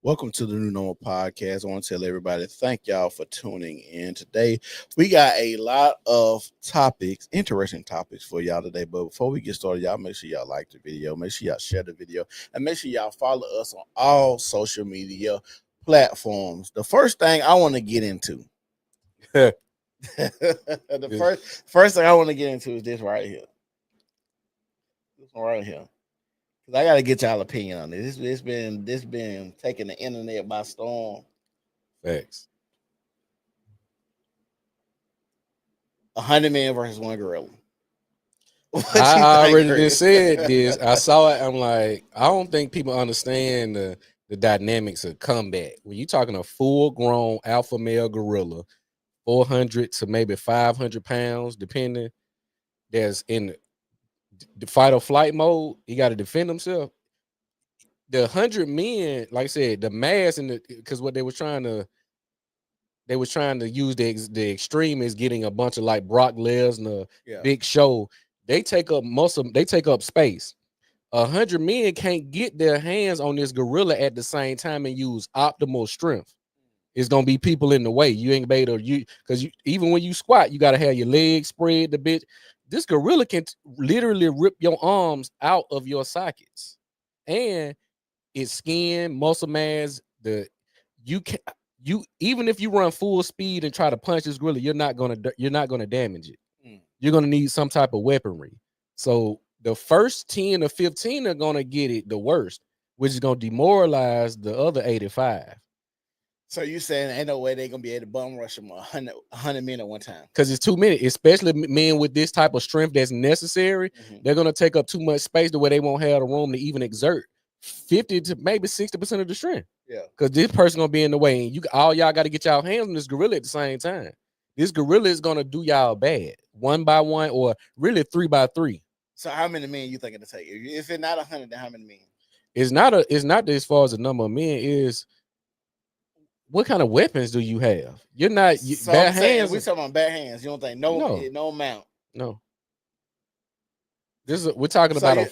Welcome to the New Normal Podcast. I want to tell everybody thank y'all for tuning in. Today, we got a lot of topics, interesting topics for y'all today. But before we get started, y'all make sure y'all like the video, make sure y'all share the video, and make sure y'all follow us on all social media platforms. The first thing I want to get into, the first thing I want to get into is this right here. This one right here. Cause I gotta get y'all opinion on this. This been taking the internet by storm. Facts. 100 men versus one gorilla. What I you already just said this. I saw it. I'm like, I don't think people understand the dynamics of combat. When you're talking a full grown alpha male gorilla, 400 to maybe 500 pounds, depending. There's in the fight or flight mode. He got to defend himself. The 100 men, like I said, the mass and because what they was trying to use the extreme is getting a bunch of like Brock Lesnar, Big Show. They take up space. 100 men can't get their hands on this gorilla at the same time and use optimal strength. It's gonna be people in the way. You ain't gonna be able to because even when you squat, you gotta have your legs spread the bit. This gorilla can literally rip your arms out of your sockets, and it's skin, muscle mass. You even if you run full speed and try to punch this gorilla, you're not gonna damage it. You're gonna need some type of weaponry. So the first 10 or 15 are gonna get it the worst, which is gonna demoralize the other 85. So you saying ain't no way they gonna be able to bum rush them 100 men at one time? Because it's too many, especially men with this type of strength that's necessary. They're gonna take up too much space the way they won't have the room to even exert 50 to maybe 60% of the strength. Yeah, because this person gonna be in the way, and y'all got to get y'all hands on this gorilla at the same time. This gorilla is gonna do y'all bad, 1 by 1 or really 3 by 3. So how many men you think it'll take? If it's not 100, then how many men? It's not as far as the number of men is. What kind of weapons do you have? You're not so bad hands. We talking about bad hands. You don't think no amount? No. We're talking about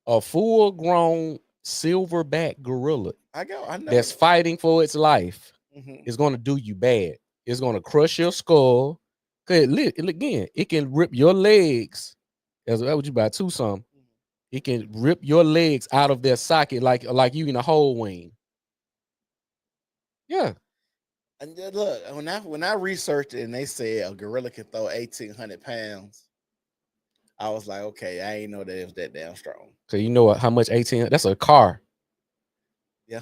a full grown silverback gorilla. I know that's fighting for its life. It's going to do you bad. It's going to crush your skull. Again, it can rip your legs. That's what you buy two some. It can rip your legs out of their socket like you in a whole wing. Yeah. And look, when I researched it and they said a gorilla can throw 1,800 pounds, I was like, okay, I ain't know that it was that damn strong. So you know how much 18? That's a car. Yeah.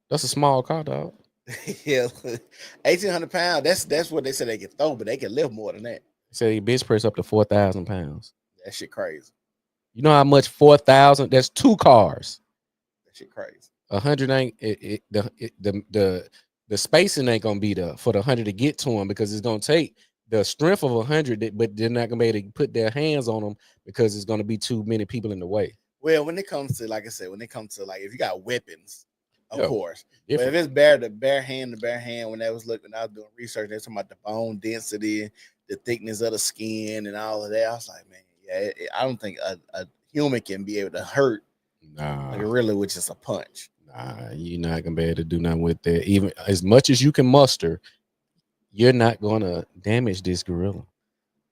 That's a small car, dog. Yeah. 1,800 pounds. That's what they said they can throw, but they can lift more than that. Say so bench press up to 4,000 pounds. That shit crazy. You know how much 4,000? That's 2 cars. That shit crazy. 100 ain't the spacing ain't gonna be there for the 100 to get to them because it's gonna take the strength of 100, but they're not gonna be able to put their hands on them because it's gonna be too many people in the way. Well, when it comes to, like I said, like if you got weapons, of course. But if it's bare hand, when I was doing research, they're talking about the bone density, the thickness of the skin, and all of that. I was like, man, yeah, I don't think a human can be able to hurt a gorilla with just a punch. Nah, you're not gonna be able to do nothing with that. Even as much as you can muster, you're not gonna damage this gorilla.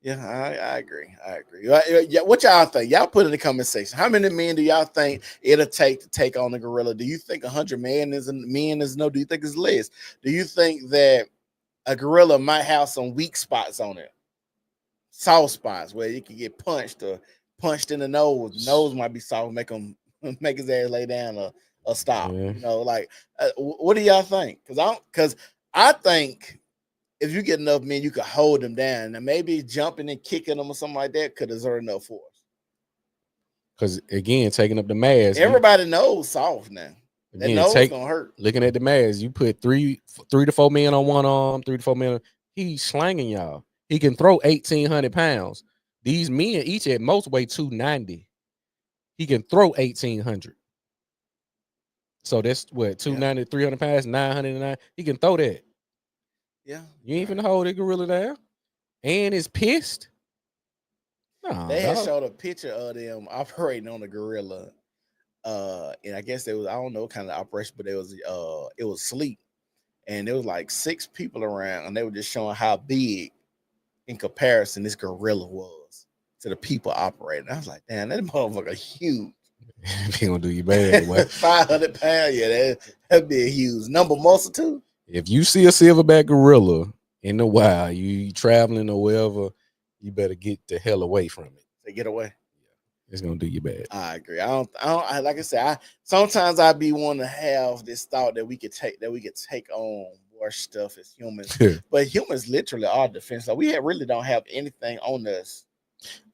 Yeah, I agree. Yeah, what y'all think? Y'all put in the comment section. How many men do y'all think it'll take to take on the gorilla? Do you think 100 men is no? Do you think it's less? Do you think that a gorilla might have some weak spots on it, soft spots where you can get punched or punched in the nose? The nose might be soft, make his ass lay down or stop. Yeah. You know, like what do y'all think? Because I think if you get enough men, you could hold them down. And maybe jumping and kicking them or something like that could exert enough force. Because again, taking up the mass. Everybody knows soft now. That nose gonna hurt. Looking at the mass, you put three to 4 men on one arm, 3 to 4 men. He's slanging y'all. He can throw 1,800 pounds. These men each at most weigh 290. He can throw 1,800. So that's what 290, 300 pounds, 909. He can throw that. Yeah, you ain't finna hold that gorilla down, and it's pissed. No, they had showed a picture of them operating on the gorilla and I guess there was, I don't know what kind of operation, but it was sleep, and there was like 6 people around, and they were just showing how big in comparison this gorilla was to the people operating. I was like, damn, that motherfucker huge. He gonna do you bad, boy. 500 pounds, yeah, that'd be a huge number muscle too. If you see a silverback gorilla in the wild, you traveling or wherever, you better get the hell away from it. Say get away. It's gonna do you bad. I agree. I don't like I said, sometimes I be wanting to have this thought that we could take on more stuff as humans. But humans literally are defense. Like we really don't have anything on us.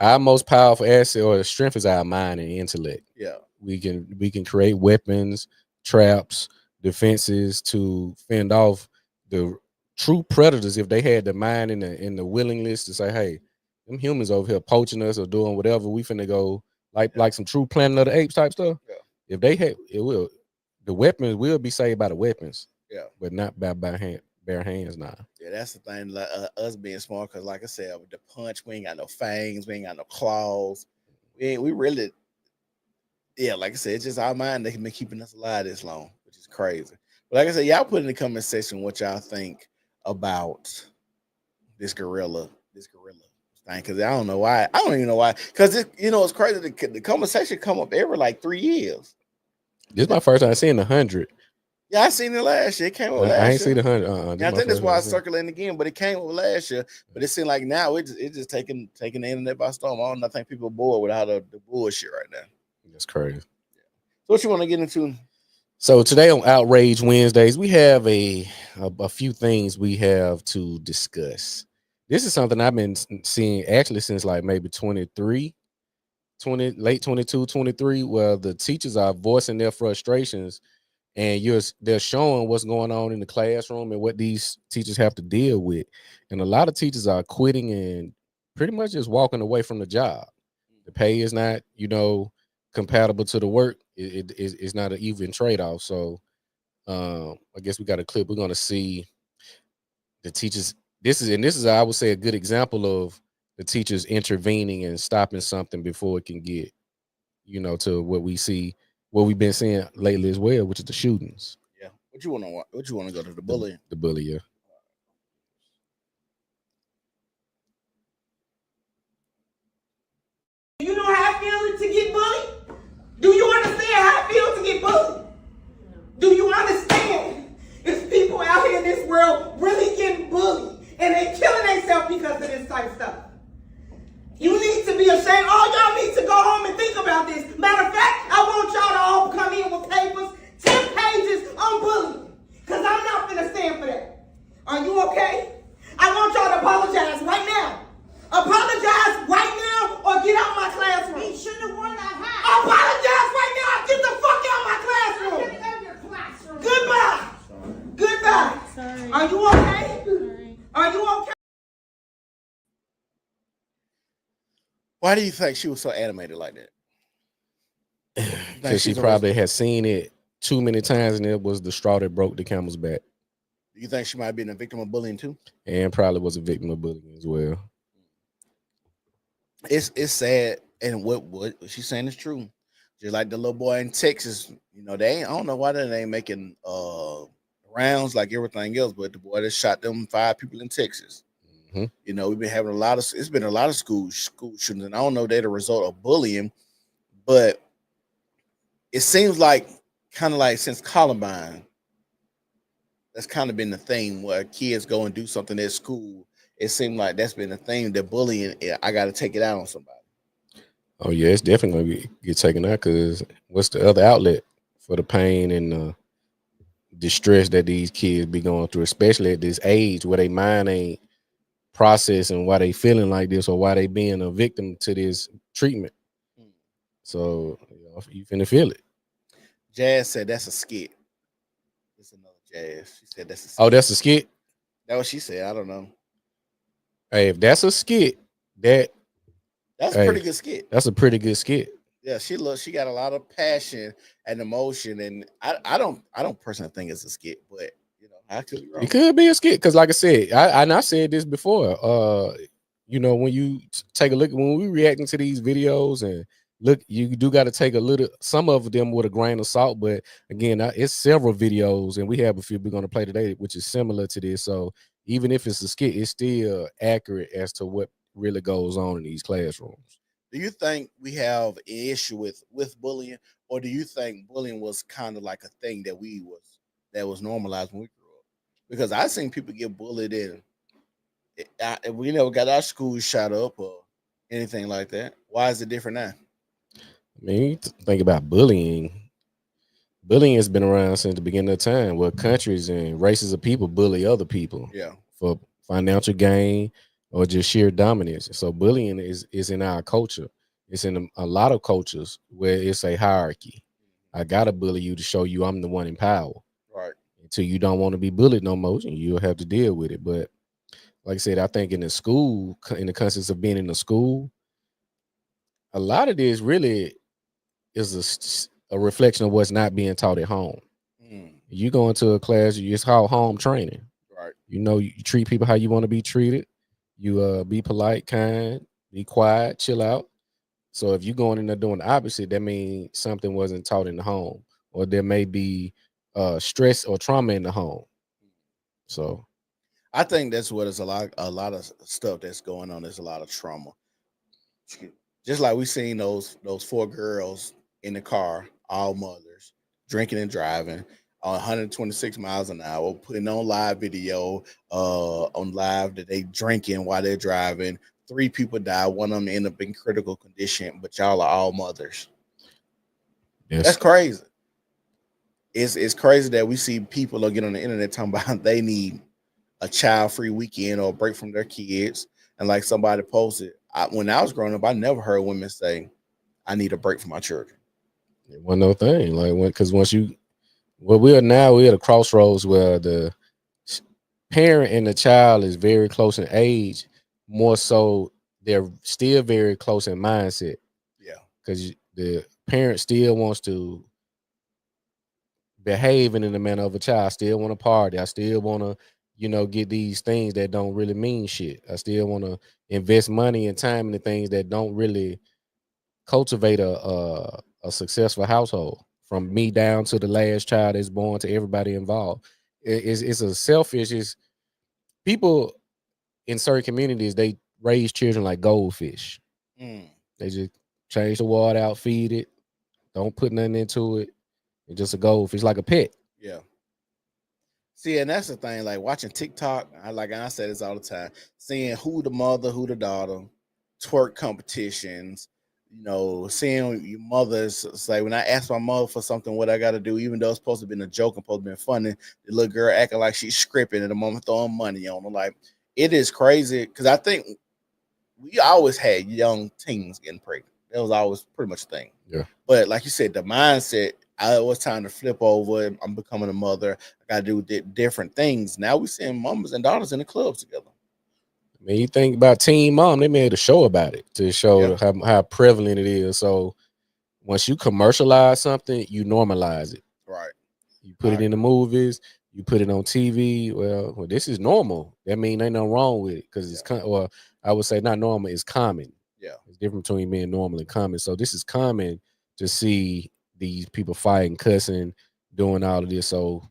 Our most powerful asset or strength is our mind and intellect. Yeah. We can create weapons, traps, defenses to fend off the true predators if they had the mind and the willingness to say, hey, them humans over here poaching us or doing whatever, we finna go like some true Planet of the Apes type stuff. Yeah. If they had, the weapons will be saved by the weapons. Yeah. But not by bare hands now. Yeah, that's the thing. Like, us being smart, because like I said, with the punch, we ain't got no fangs, we ain't got no claws. We really, yeah, like I said, it's just our mind that can be keeping us alive this long, which is crazy. But like I said, y'all put in the comment section what y'all think about this gorilla thing, because I don't know why. I don't even know why. Because it's crazy. The conversation come up every like 3 years. This is my first time seeing 100. Yeah, I seen it last year. It came up last year. I ain't seen 100. I think that's why I circling again, but it came up last year. But it seemed like now it's just taking the internet by storm. I think people are bored with how the bullshit right now. That's crazy. So what you want to get into? So today on Outrage Wednesdays, we have a few things we have to discuss. This is something I've been seeing actually since like maybe late 22, 23, where the teachers are voicing their frustrations and they're showing what's going on in the classroom and what these teachers have to deal with. And a lot of teachers are quitting and pretty much just walking away from the job. The pay is not, compatible to the work. It's not an even trade-off. So I guess we got a clip. We're going to see the teachers. This is, I would say, a good example of the teachers intervening and stopping something before it can get, to what we see, what we've been seeing lately as well, which is the shootings. Yeah. What you want to go to the bullying? The bully, yeah. You know how I feel to get bullied? Do you understand how I feel to get bullied? Do you understand? There's people out here in this world really getting bullied, and they killing themselves because of this type of stuff. You need to be ashamed. All y'all need to go home and think about this. Matter of fact, I want y'all to all come in with papers, 10 pages on bullying, because I'm not going to stand for that. Are you okay? I want y'all to apologize right now. Apologize right now or get out my classroom. You shouldn't have worn that hat. Apologize right now. Get the fuck out my classroom. I'm getting out of your classroom. Goodbye. Sorry. Goodbye. Sorry. Are you okay? Sorry. Are you okay? Why do you think she was so animated like that? Because she probably had seen it too many times, and it was the straw that broke the camel's back. Do you think she might have been a victim of bullying too? And probably was a victim of bullying as well. It's sad, and what she's saying is true. Just like the little boy in Texas, I don't know why they ain't making rounds like everything else, but the boy that shot them 5 people in Texas. Mm-hmm. We've been having it's been a lot of school shootings, and I don't know if they're the result of bullying, but it seems like kind of like since Columbine, that's kind of been the thing where kids go and do something at school. It seemed like that's been the thing. The bullying, I got to take it out on somebody. Oh yeah, it's definitely going to get taken out, because what's the other outlet for the pain and distress that these kids be going through, especially at this age where their mind ain't processing why they feeling like this or why they being a victim to this treatment. So you finna feel it. Jazz said that's a skit. It's another Jazz. She said that's a skit. Oh, that's a skit? That's what she said. I don't know. Hey, if that's a skit, that's a pretty good skit. That's a pretty good skit. Yeah, she got a lot of passion and emotion, and I don't personally think it's a skit, but I could be wrong. It could be a skit, because like I said, I said this before. When you take a look, when we reacting to these videos and look, you do got to take a little, some of them with a grain of salt. But again, it's several videos, and we have a few we're going to play today, which is similar to this. So even if it's a skit, it's still accurate as to what really goes on in these classrooms. Do you think we have an issue with bullying, or do you think bullying was kind of like a thing that was normalized when we grew up? Because I seen people get bullied and we never got our schools shot up or anything like that. Why is it different now? I mean, you think about bullying. Bullying has been around since the beginning of time, where countries and races of people bully other people Yeah, for financial gain or just sheer dominance. So bullying is in our culture. It's in a lot of cultures where it's a hierarchy. I gotta bully you to show you I'm the one in power. right. Until you don't want to be bullied no more, and you'll have to deal with it. But like I said, I think in the school, in the context of being in the school, a lot of this really is a reflection of what's not being taught at home. Mm, You go into a class, it's called home training. right. You know, you treat people how you want to be treated. You be polite, kind, be quiet, chill out. So if you going in there doing the opposite, that means something wasn't taught in the home, or there may be stress or trauma in the home. So I think that's what it's a lot of stuff that's going on. There's a lot of trauma. Just like we seen those four girls in the car, all mothers, drinking and driving on 126 miles an hour, putting on live video, on live that they drinking while they're driving. Three people died. One of them ended up in critical condition, but y'all are all mothers. yes, That's crazy. It's crazy that we see people get on the internet talking about they need a child-free weekend or a break from their kids. And like somebody posted, when I was growing up, I never heard women say, "I need a break from my children." it wasn't no thing. Like because once you, well, we're at a crossroads where the parent and the child is very close in age. More so, they're still very close in mindset Yeah, because the parent still wants to behaving in the manner of a child. I still want to party. I still want to, get these things that don't really mean shit. I still want to invest money and time in the things that don't really cultivate a successful household. From me down to the last child that's born to everybody involved. It's a selfish. It's people in certain communities, they raise children like goldfish. mm, They just change the water out, feed it, don't put nothing into it. It's just a goldfish, like a pet. yeah. See, and that's the thing. Like watching TikTok, I say this all the time. Seeing who the mother, who the daughter, twerk competitions. Seeing your mothers say, when I ask my mother for something, what I got to do, even though it's supposed to be a joke and supposed to be funny, the little girl acting like she's scripting at the moment, throwing money on her. Like it is crazy because I think we always had young teens getting pregnant. That was always pretty much a thing. Yeah. But like you said, the mindset, it was time to flip over. I'm becoming a mother. I got to do different things. Now we're seeing mamas and daughters in the clubs together. I mean, you think about Teen Mom, they made a show about it to show how prevalent it is. So once you commercialize something, you normalize it. Right. You put it in the movies, you put it on TV. Well, this is normal. That means ain't nothing wrong with it because it's well, I would say not normal, it's common. Yeah. It's different between being normal and common. So this is common to see these people fighting, cussing, doing all of this. So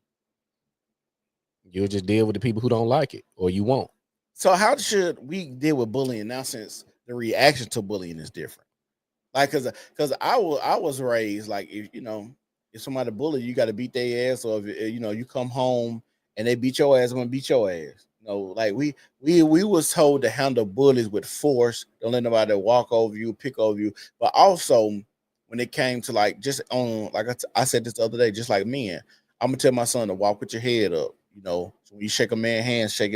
you'll just deal with the people who don't like it, or you won't. So how should we deal with bullying now, since the reaction to bullying is different? Like, cause I was raised like, if somebody bully you, you got to beat their ass, or if you come home and they beat your ass, I'm gonna beat your ass. Like we was told to handle bullies with force. Don't let nobody walk over you, pick over you. But also when it came to like just on like I said this the other day, just like men, I'm gonna tell my son to walk with your head up. So when you shake a man's hand, shake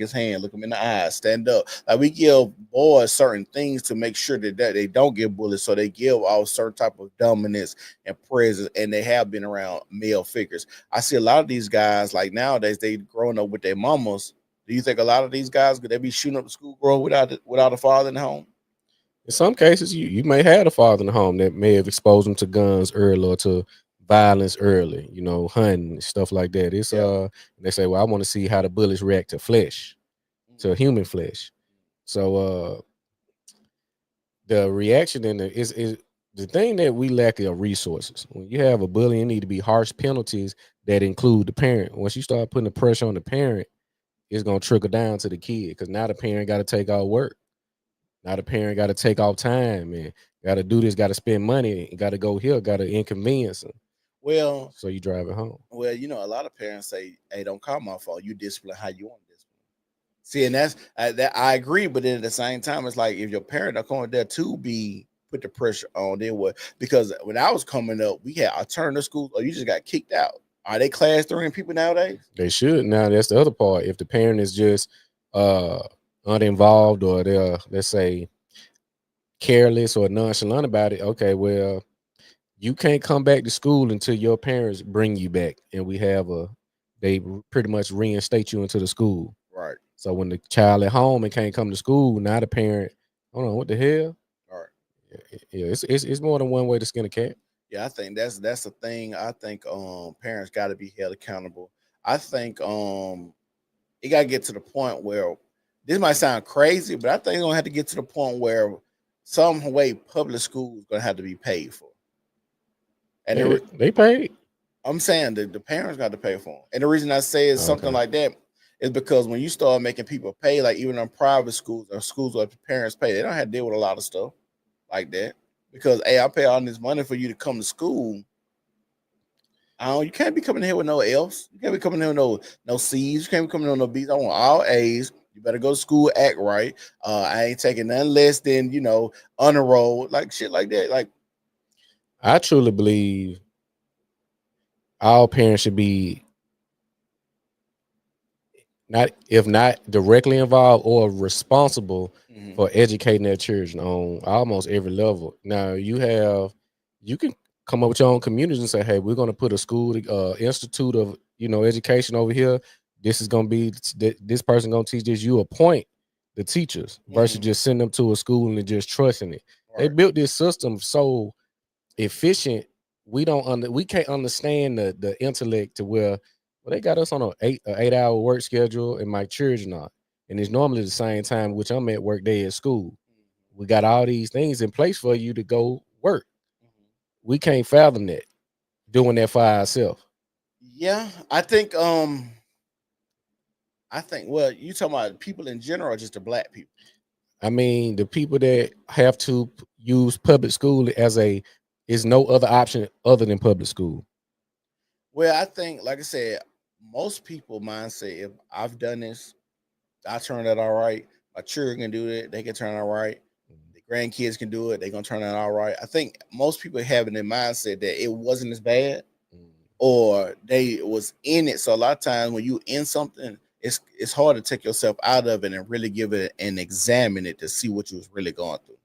his hand, look him in the eyes, stand up. Like we give boys certain things to make sure that they don't get bullied, so they give all certain type of dominance and presence, and they have been around male figures. I see a lot of these guys like nowadays they growing up with their mamas. Do you think a lot of these guys could they be shooting up the school girl without a father in the home? In some cases, you may have a father in the home that may have exposed them to guns early or to violence early, hunting, stuff like that. It's they say, well, I want to see how the bullies react to flesh, to human flesh. So the reaction in the is the thing that we lack are resources. When you have a bully, it need to be harsh penalties that include the parent. Once you start putting the pressure on the parent, it's gonna trickle down to the kid because now the parent got to take out work. Now the parent got to take off time and got to do this, got to spend money, got to go here, got to inconvenience them. Well, So you drive it home. well, a lot of parents say, "Hey, don't call my fault. You discipline how you want to discipline." See, and that I agree, but then at the same time, it's like if your parent are going there to be put the pressure on, then what? Because when I was coming up, we had alternative schools, or you just got kicked out. Are they class 3 people nowadays? They should. Now that's the other part. If the parent is just uninvolved or they're, let's say, careless or nonchalant about it, okay, well, you can't come back to school until your parents bring you back, and they pretty much reinstate you into the school. Right. So when the child at home and can't come to school, now the parent, hold on, what the hell? Right. Yeah, it's more than one way to skin a cat. Yeah, I think that's the thing. I think parents got to be held accountable. I think it got to get to the point where this might sound crazy, but I think it's gonna have to get to the point where some way public school is gonna have to be paid for. And They paid. I'm saying that the parents got to pay for them. And the reason I say is something like that is because when you start making people pay, like even in private schools or schools where the parents pay, they don't have to deal with a lot of stuff like that. Because hey, I pay all this money for you to come to school. You can't be coming here with no F's. You can't be coming here with no C's. You can't be coming here with no B's. I want all A's. You better go to school, act right. I ain't taking nothing less than honor roll, like shit like that. Like I truly believe all parents should be if not directly involved or responsible for educating their children on almost every level. Now you can come up with your own communities and say, hey, we're going to put a school institute of education over here. This is going to be this person going to teach this. You appoint the teachers versus just send them to a school and just trusting it. Right. They built this system so efficient. We can't understand the intellect to where they got us on an 8-hour work schedule and my children are, and it's normally the same time which I'm at work day at school. We got all these things in place for you to go work. We can't fathom that doing that for ourselves. Yeah, I think well, you talking about people in general or just the black people? I mean, the people that have to use public school is no other option other than public school. Well, I think, like I said, most people mindset, if I've done this, I turned out all right. My children can do it, they can turn out all right. The grandkids can do it, they're gonna turn out all right. I think most people have in their mindset that it wasn't as bad or they was in it. So a lot of times when you in something, it's hard to take yourself out of it and really give it and examine it to see what you was really going through,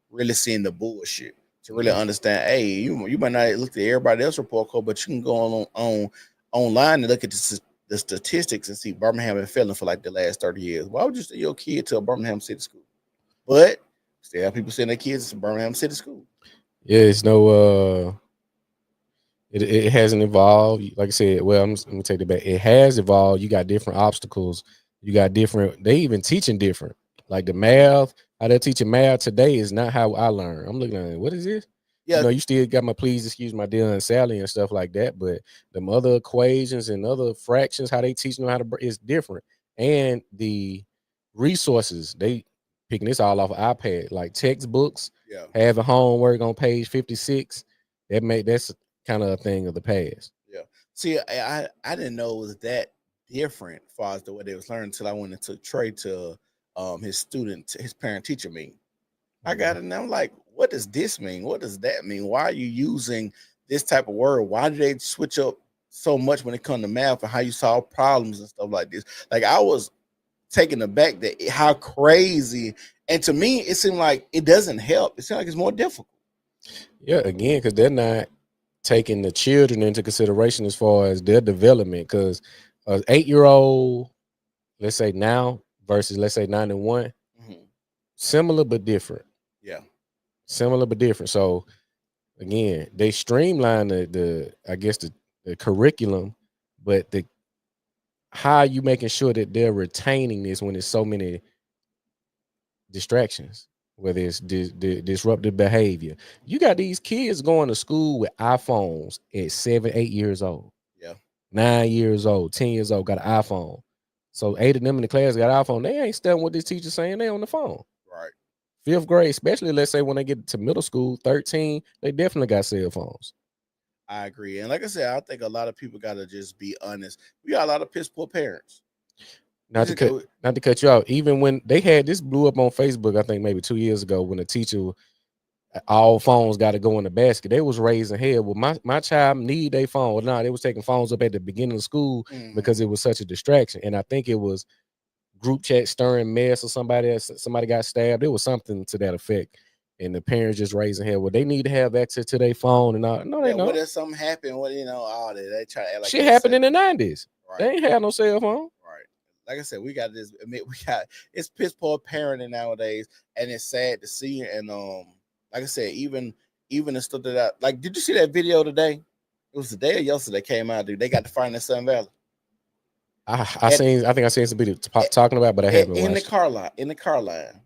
really seeing the bullshit, to really understand. Hey, you might not look at everybody else's report card, but you can go on online and look at the statistics and see Birmingham been failing for like the last 30 years. Why would you send your kid to a Birmingham City school? But still have people sending their kids to Birmingham City school. Yeah, it's no it hasn't evolved. Like I said, well, let me take it back. It has evolved. You got different obstacles. You got different. They even teaching different. Like the math, how they're teaching math today is not how I learn. I'm looking at it, what is this? Yeah, you still got my please excuse my dear and Sally and stuff like that, but the other equations and other fractions, how they teach them how to is different. And the resources, they picking this all off of iPad, like textbooks, having homework on page 56. That's kind of a thing of the past. Yeah. See, I didn't know it was that different as far as the way they was learning until I went and took Trey to his parent teacher meeting. I got it and I'm like, what does this mean? What does that mean? Why are you using this type of word? Why do they switch up so much when it comes to math and how you solve problems and stuff like this? Like I was taken aback that how crazy, and to me it seemed like it doesn't help. It seems like it's more difficult. Yeah, again, because they're not taking the children into consideration as far as their development. Because an 8-year-old, let's say now versus let's say 91, similar but different. Yeah, similar but different. So again, they streamline the I guess the curriculum, but how are you making sure that they're retaining this when there's so many distractions? whether it's disruptive behavior. You got these kids going to school with iPhones at 7, 8 years old. Yeah. 9 years old, 10 years old, got an iPhone. So 8 of them in the class got an iPhone. They ain't studying what this teacher's saying. They on the phone. Right. 5th grade, especially let's say when they get to middle school, 13, they definitely got cell phones. I agree. And like I said, I think a lot of people got to just be honest. We got a lot of piss poor parents. Not to cut you out. Even when they had this blew up on Facebook, I think maybe 2 years ago, when a teacher, all phones got to go in the basket. They was raising hell. Well, my child need a phone. Well, no, they was taking phones up at the beginning of school because it was such a distraction. And I think it was group chat stirring mess, or somebody got stabbed. It was something to that effect. And the parents just raising hell. Well, they need to have access to their phone and all. No, they don't. What if something happened? What all that they try to act like shit happened in the 90s. Right. They ain't had no cell phone. Right. Like I said, we got this. It's piss poor parenting nowadays, and it's sad to see. And like I said, even the stuff that like, did you see that video today? It was today or yesterday came out, dude. They got to find in Sun Valley. I think I seen some people talking about, but I haven't watched in the car line. In the car line.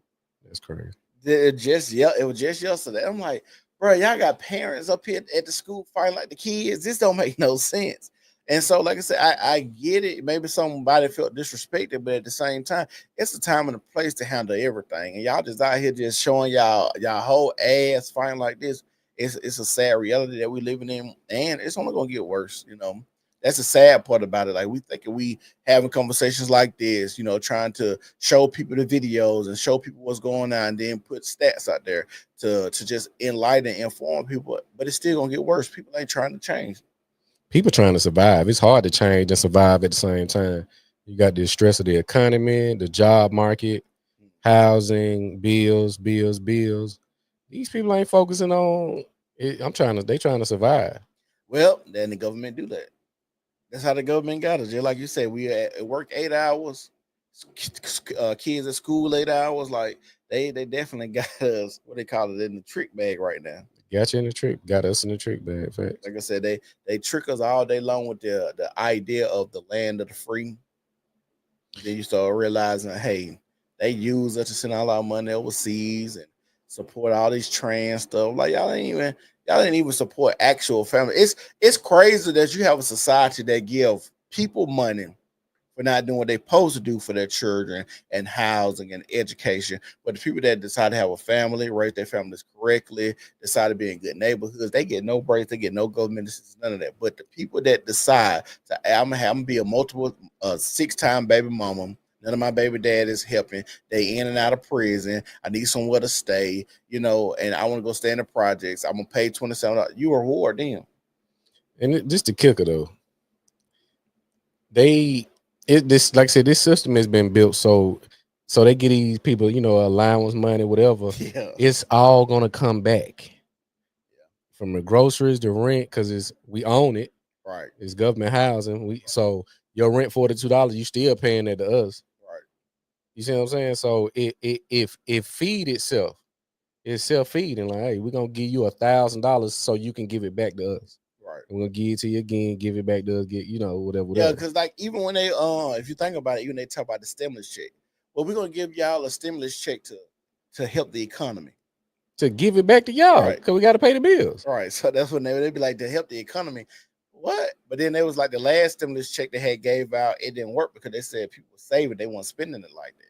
That's crazy. It was just yesterday. I'm like, bro, y'all got parents up here at the school fighting like the kids. This don't make no sense. And so, like I said, I get it. Maybe somebody felt disrespected, but at the same time, it's the time and the place to handle everything. And y'all just out here just showing y'all whole ass fighting like this. It's a sad reality that we living in, and it's only gonna get worse. That's the sad part about it. Like, we thinking we having conversations like this, trying to show people the videos and show people what's going on, and then put stats out there to just enlighten and inform people. But it's still gonna get worse. People ain't trying to change. People trying to survive. It's hard to change and survive at the same time. You got the stress of the economy, the job market, housing, bills. These people ain't focusing on it. They trying to survive. Well, then the government do that. That's how the government got us. Just like you said, we at work 8 hours, kids at school 8 hours. Like, they definitely got us, what they call it, in the trick bag right now. Got you in the trick. Got us in the trick bag. Fact. Like I said, they trick us all day long with the idea of the land of the free. Then you start realizing, hey, they use us to send all our money overseas and support all these trans stuff. Like, y'all didn't even support actual family. It's crazy that you have a society that give people money for not doing what they're supposed to do for their children and housing and education. But the people that decide to have a family, raise their families correctly, decide to be in good neighborhoods, they get no breaks, they get no government assistance, none of that. But the people that decide I'm gonna be a multiple 6-time baby mama, none of my baby dad is helping, they in and out of prison, I need somewhere to stay, and I want to go stay in the projects, I'm gonna pay $27. You reward them. And just the kicker though, like I said, this system has been built so they get these people, allowance money, whatever. Yeah. It's all gonna come back. Yeah. From the groceries, the rent, because we own it. Right. It's government housing. So your rent $42, you still paying that to us. Right. You see what I'm saying? So it feed itself. It's self-feeding. Like, hey, we're gonna give you $1,000 so you can give it back to us. Right. We're gonna give it to you again, give it back to us, whatever. Yeah, because like, even when they if you think about it, even they talk about the stimulus check. Well, we're gonna give y'all a stimulus check to help the economy. To give it back to y'all, right? Because we gotta pay the bills. Right. So that's when they'd be like, to help the economy. What? But then there was like the last stimulus check they had gave out, it didn't work because they said people were saving, they weren't spending it like that.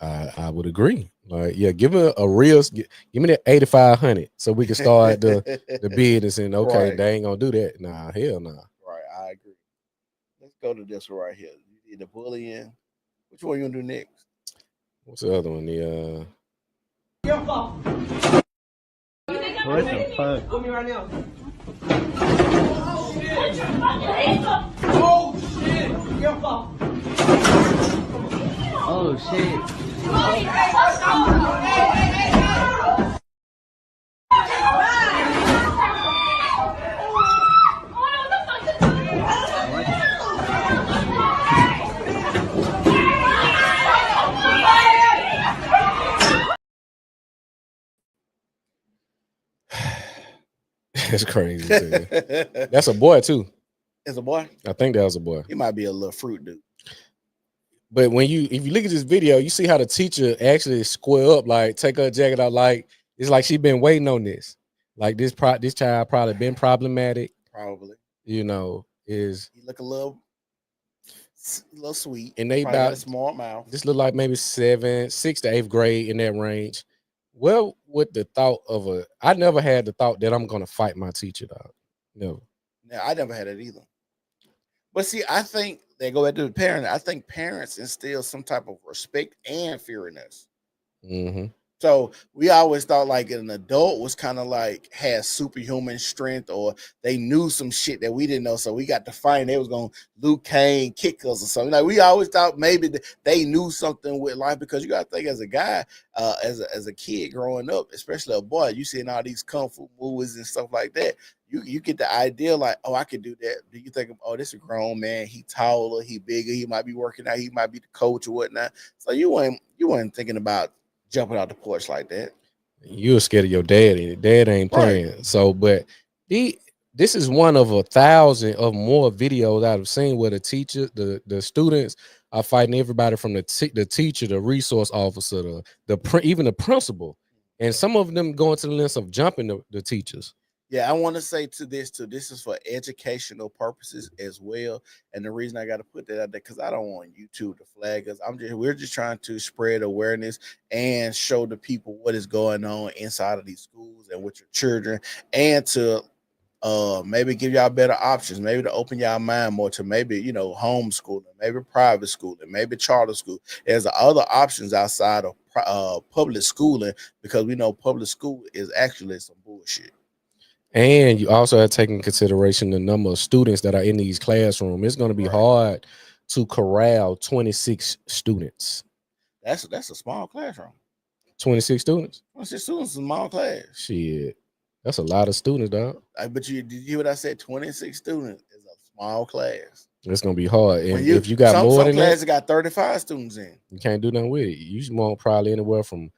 I would agree. Like, yeah, give me a real, give me that 8,500 so we can start the business. And okay, right. They ain't gonna do that. Nah, hell nah. Right, I agree. Let's go to this one right here. You did the bullying. Which one you gonna do next? What's the other one? The Your fault. What the fuck? With me right now. Oh shit! Your fault. Oh shit! That's crazy. That's a boy too. It's a boy? I think that was a boy. He might be a little fruit dude. But if you look at this video, you see how the teacher actually square up, like take her jacket out, like it's like she been waiting on this. Like this child probably been problematic. Probably. You know, is he look a little sweet, and they probably got about a small mouth. this look like maybe 6th to 8th grade in that range. Well, with the thought of I never had the thought that I'm gonna fight my teacher, dog. Never. Yeah, I never had it either. But see, I think they go back to the parent. I think parents instill some type of respect and fear in us. Mm-hmm. So we always thought like an adult was kind of like had superhuman strength, or they knew some shit that we didn't know. So we got to find they was gonna Luke Kane kick us or something. Like we always thought maybe they knew something with life, because you gotta think as a guy, as a kid growing up, especially a boy, you seeing all these kung fu movies and stuff like that. You get the idea like, oh, I could do that. Do you think, oh, this is a grown man, he taller, he bigger, he might be working out, he might be the coach or whatnot. So you weren't thinking about jumping out the porch like that. You're scared of your daddy. Dad ain't playing. Right. So, but this is one of 1,000 of more videos I've seen where the teacher, the students are fighting everybody from the teacher, the resource officer, even the principal, and some of them going to the length of jumping the teachers. Yeah, I want to say this is for educational purposes as well. And the reason I got to put that out there, because I don't want YouTube to flag us. We're just trying to spread awareness and show the people what is going on inside of these schools and with your children, and to maybe give y'all better options, maybe to open y'all mind more to maybe, homeschooling, maybe private schooling, maybe charter school. There's other options outside of public schooling, because we know public school is actually some bullshit. And you also have to take into consideration the number of students that are in these classrooms. It's going to be hard to corral 26 students. That's a small classroom. 26 students. 26 students is a small class. Shit, that's a lot of students, dog. But did you hear what I said? 26 students is a small class. It's gonna be hard. And if you got more than classes that, got 35 students in, you can't do nothing with it. You want probably anywhere from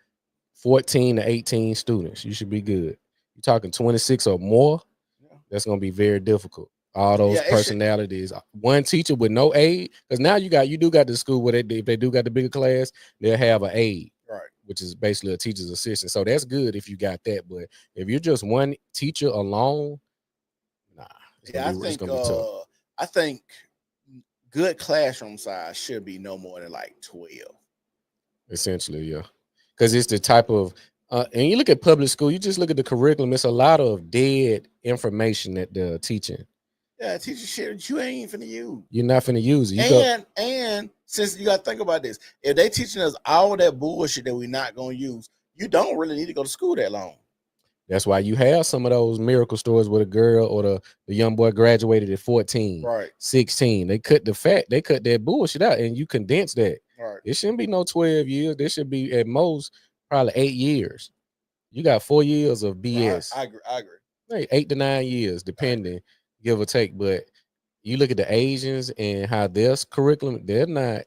14 to 18 students. You should be good. You're talking 26 or more, that's going to be very difficult. All those personalities. One teacher with no aide, because now you do got the school where if they do got the bigger class, they'll have an aide, right? Which is basically a teacher's assistant. So that's good if you got that. But if you're just one teacher alone, nah. I think good classroom size should be no more than like 12. Essentially, yeah. Because it's the type of and you look at public school, you just look at the curriculum, it's a lot of dead information that they're teaching. Yeah, teaching shit that you ain't finna use. You're not finna use it. And since you gotta think about this, if they teaching us all that bullshit that we're not gonna use, you don't really need to go to school that long. That's why you have some of those miracle stories where the girl or the young boy graduated at 14, 16. They cut that bullshit out and you condense that. Right. It shouldn't be no 12 years. There should be at most probably 8 years. You got 4 years of BS. I agree. Hey, 8 to 9 years, depending, give or take. But you look at the Asians and how their curriculum, they're not.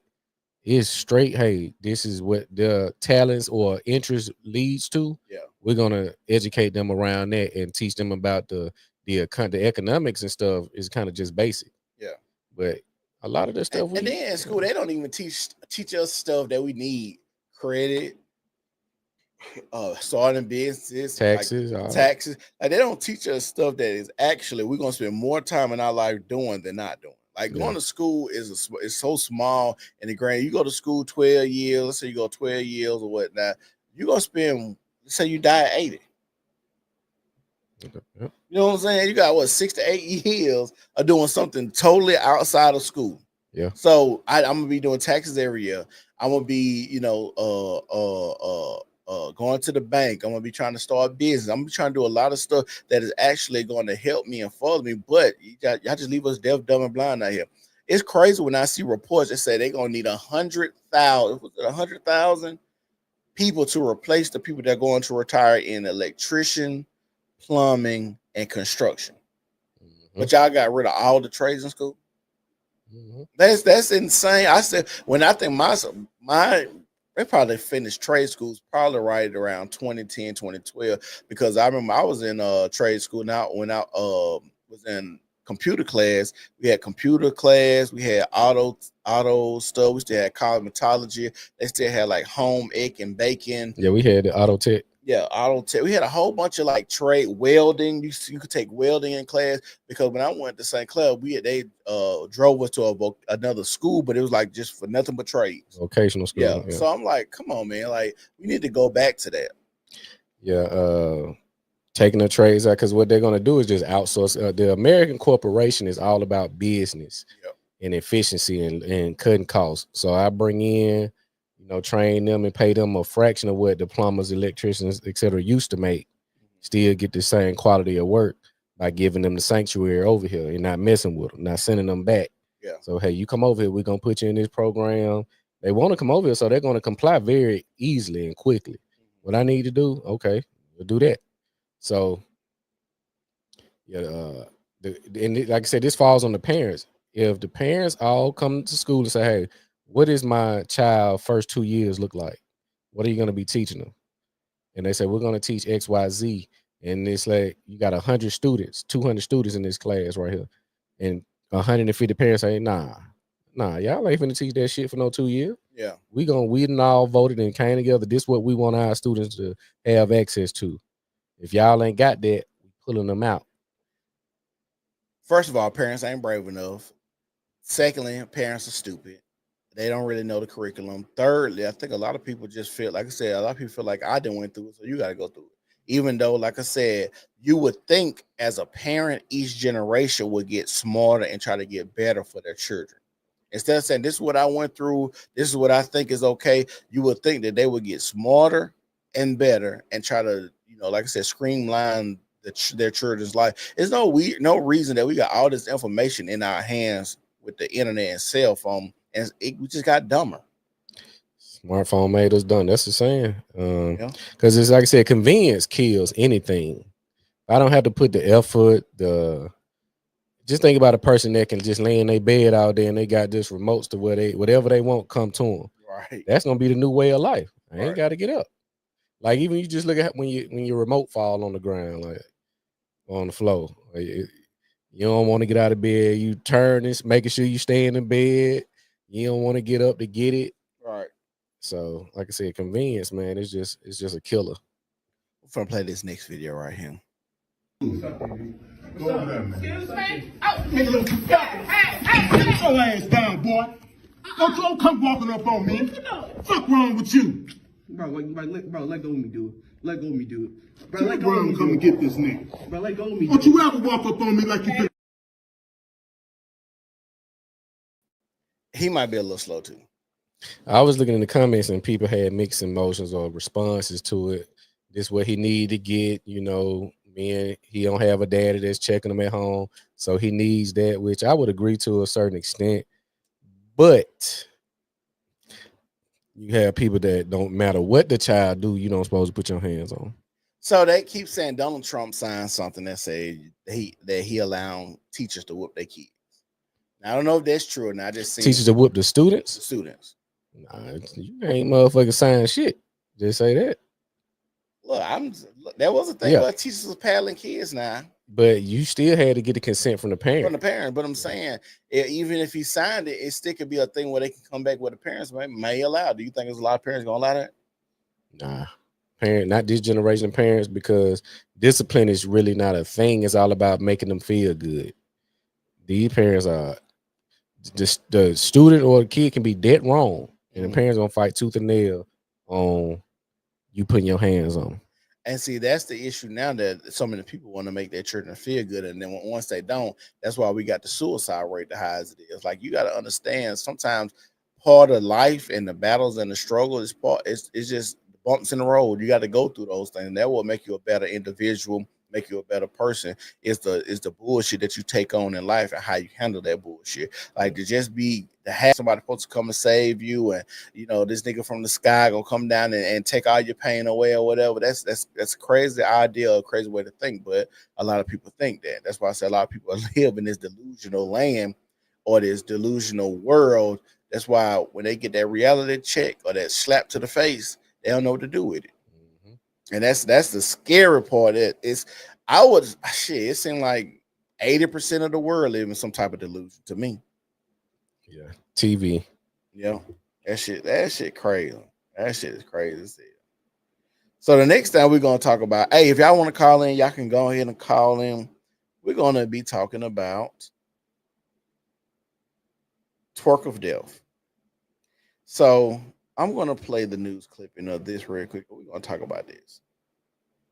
It's straight. Hey, this is what their talents or interest leads to. Yeah, we're gonna educate them around that and teach them about the economics and stuff. Is kind of just basic. Yeah, but a lot of the stuff. And then in school, they don't even teach us stuff that we need. Credit, starting business, taxes. Like they don't teach us stuff that is actually we're gonna spend more time in our life doing than not doing. Like going to school is so small in the grand. You go to school 12 years. Let's say you go 12 years or whatnot. You're gonna spend. Let's say you die at 80. You know what I'm saying? You got 6 to 8 years of doing something totally outside of school. Yeah. So I'm gonna be doing taxes every year. I'm gonna be, going to the bank. I'm gonna be trying to start a business. I'm gonna be trying to do a lot of stuff that is actually going to help me and further me. But y'all just leave us deaf, dumb, and blind out here. It's crazy when I see reports that say they're gonna need 100,000 people to replace the people that are going to retire in electrician, plumbing, and construction. Mm-hmm. But y'all got rid of all the trades in school. Mm-hmm. That's insane. I said when I think they probably finished trade schools probably right around 2010, 2012, because I remember I was in trade school now when I was in computer class. We had computer class. We had auto stuff. We still had cosmetology. They still had like home ec and baking. Yeah, we had the auto tech. Yeah, auto tech. We had a whole bunch of like trade welding. You could take welding in class because when I went to St. Clair, they drove us to another school, but it was like just for nothing but trades. Vocational school. Yeah. So I'm like, come on, man. Like we need to go back to that. Yeah. Taking the trades out because what they're gonna do is just outsource. The American corporation is all about business and efficiency and cutting costs. So I bring in, train them and pay them a fraction of what the plumbers, electricians, etc. used to make. Still get the same quality of work by giving them the sanctuary over here and not messing with them, not sending them back. Yeah. So hey, you come over here, we're gonna put you in this program. They want to come over here, so they're gonna comply very easily and quickly. What I need to do, okay, we'll do that. So, yeah, and like I said, this falls on the parents. If the parents all come to school and say, "Hey, what is my child first 2 years look like? What are you going to be teaching them?" And they say, "We're going to teach X, Y, Z." And it's like you got 100 students, 200 students in this class right here, and 150 parents say, "Nah, y'all ain't finna teach that shit for no 2 years." Yeah, we done all voted and came together. This is what we want our students to have access to. If y'all ain't got that, we pulling them out. First of all, parents ain't brave enough. Secondly, parents are stupid. They don't really know the curriculum. Thirdly, I think a lot of people just feel, like I said, a lot of people feel like I didn't went through it, so you got to go through it. Even though, like I said, you would think as a parent, each generation would get smarter and try to get better for their children. Instead of saying, this is what I went through, this is what I think is okay, you would think that they would get smarter and better and try to, like I said, streamline their children's life. There's no reason that we got all this information in our hands with the internet and cell phone, and we just got dumber. Smartphone made us dumb. That's the saying. Because it's like I said, convenience kills anything. I don't have to put the effort. Just think about a person that can just lay in their bed all day and they got just remotes to where whatever they want come to them. Right. That's gonna be the new way of life. I ain't got to get up. Like even you just look at when your remote fall on the ground, like on the floor. You don't want to get out of bed. You turn this, making sure you stay in the bed. You don't want to get up to get it. Right. So, like I said, convenience, man, it's just a killer. We're gonna play this next video right here. Excuse me? Sit your ass down, boy. Don't come walking up on me. Fuck wrong with you? Bro, let go of me, dude. Let go of me, dude. Bro, Let let go of me, come and dude. get this nigga. Bro, let go of me, Don't dude. you ever walk up on me like you did. He might be a little slow too. I was looking in the comments and people had mixed emotions or responses to it. This is what he need to get, man. He don't have a daddy that's checking him at home, so he needs that, which I would agree to a certain extent. But you have people that don't matter what the child do, you don't supposed to put your hands on. So they keep saying Donald Trump signed something that said he allowed teachers to whoop their kids. Now, I don't know if that's true or not. I just seen Teachers to whoop the students. The students. Nah, you ain't motherfucking saying shit. Just say that. Look, there was a thing where teachers was paddling kids now. But you still had to get the consent from the parent. From the parent. But I'm saying, even if he signed it, it still could be a thing where they can come back with the parents may allow. Do you think there's a lot of parents gonna allow that? Nah. Not this generation of parents, because discipline is really not a thing. It's all about making them feel good. These parents are just the student or the kid can be dead wrong, and the parents gonna fight tooth and nail on you putting your hands on them. And see, that's the issue now, that so many people want to make their children feel good, and then once they don't, that's why we got the suicide rate the high as it is. Like, you got to understand, sometimes part of life and the battles and the struggle is it's just bumps in the road. You got to go through those things. That will make you a better individual, make you a better person. Is the bullshit that you take on in life and how you handle that bullshit. Like, to have somebody supposed to come and save you, and this nigga from the sky gonna come down and take all your pain away or whatever. That's a crazy idea, a crazy way to think. But a lot of people think that. That's why I say a lot of people live in this delusional land or this delusional world. That's why when they get that reality check or that slap to the face, they don't know what to do with it. And that's the scary part. It seemed like 80% of the world live in some type of delusion. To me, Yeah, TV. yeah, that shit crazy. That shit is crazy as hell. So the next thing we're gonna talk about, hey, if y'all want to call in, y'all can go ahead and call in. We're gonna be talking about twerk of death. So I'm gonna play the news clipping of this real quick. We're gonna talk about this.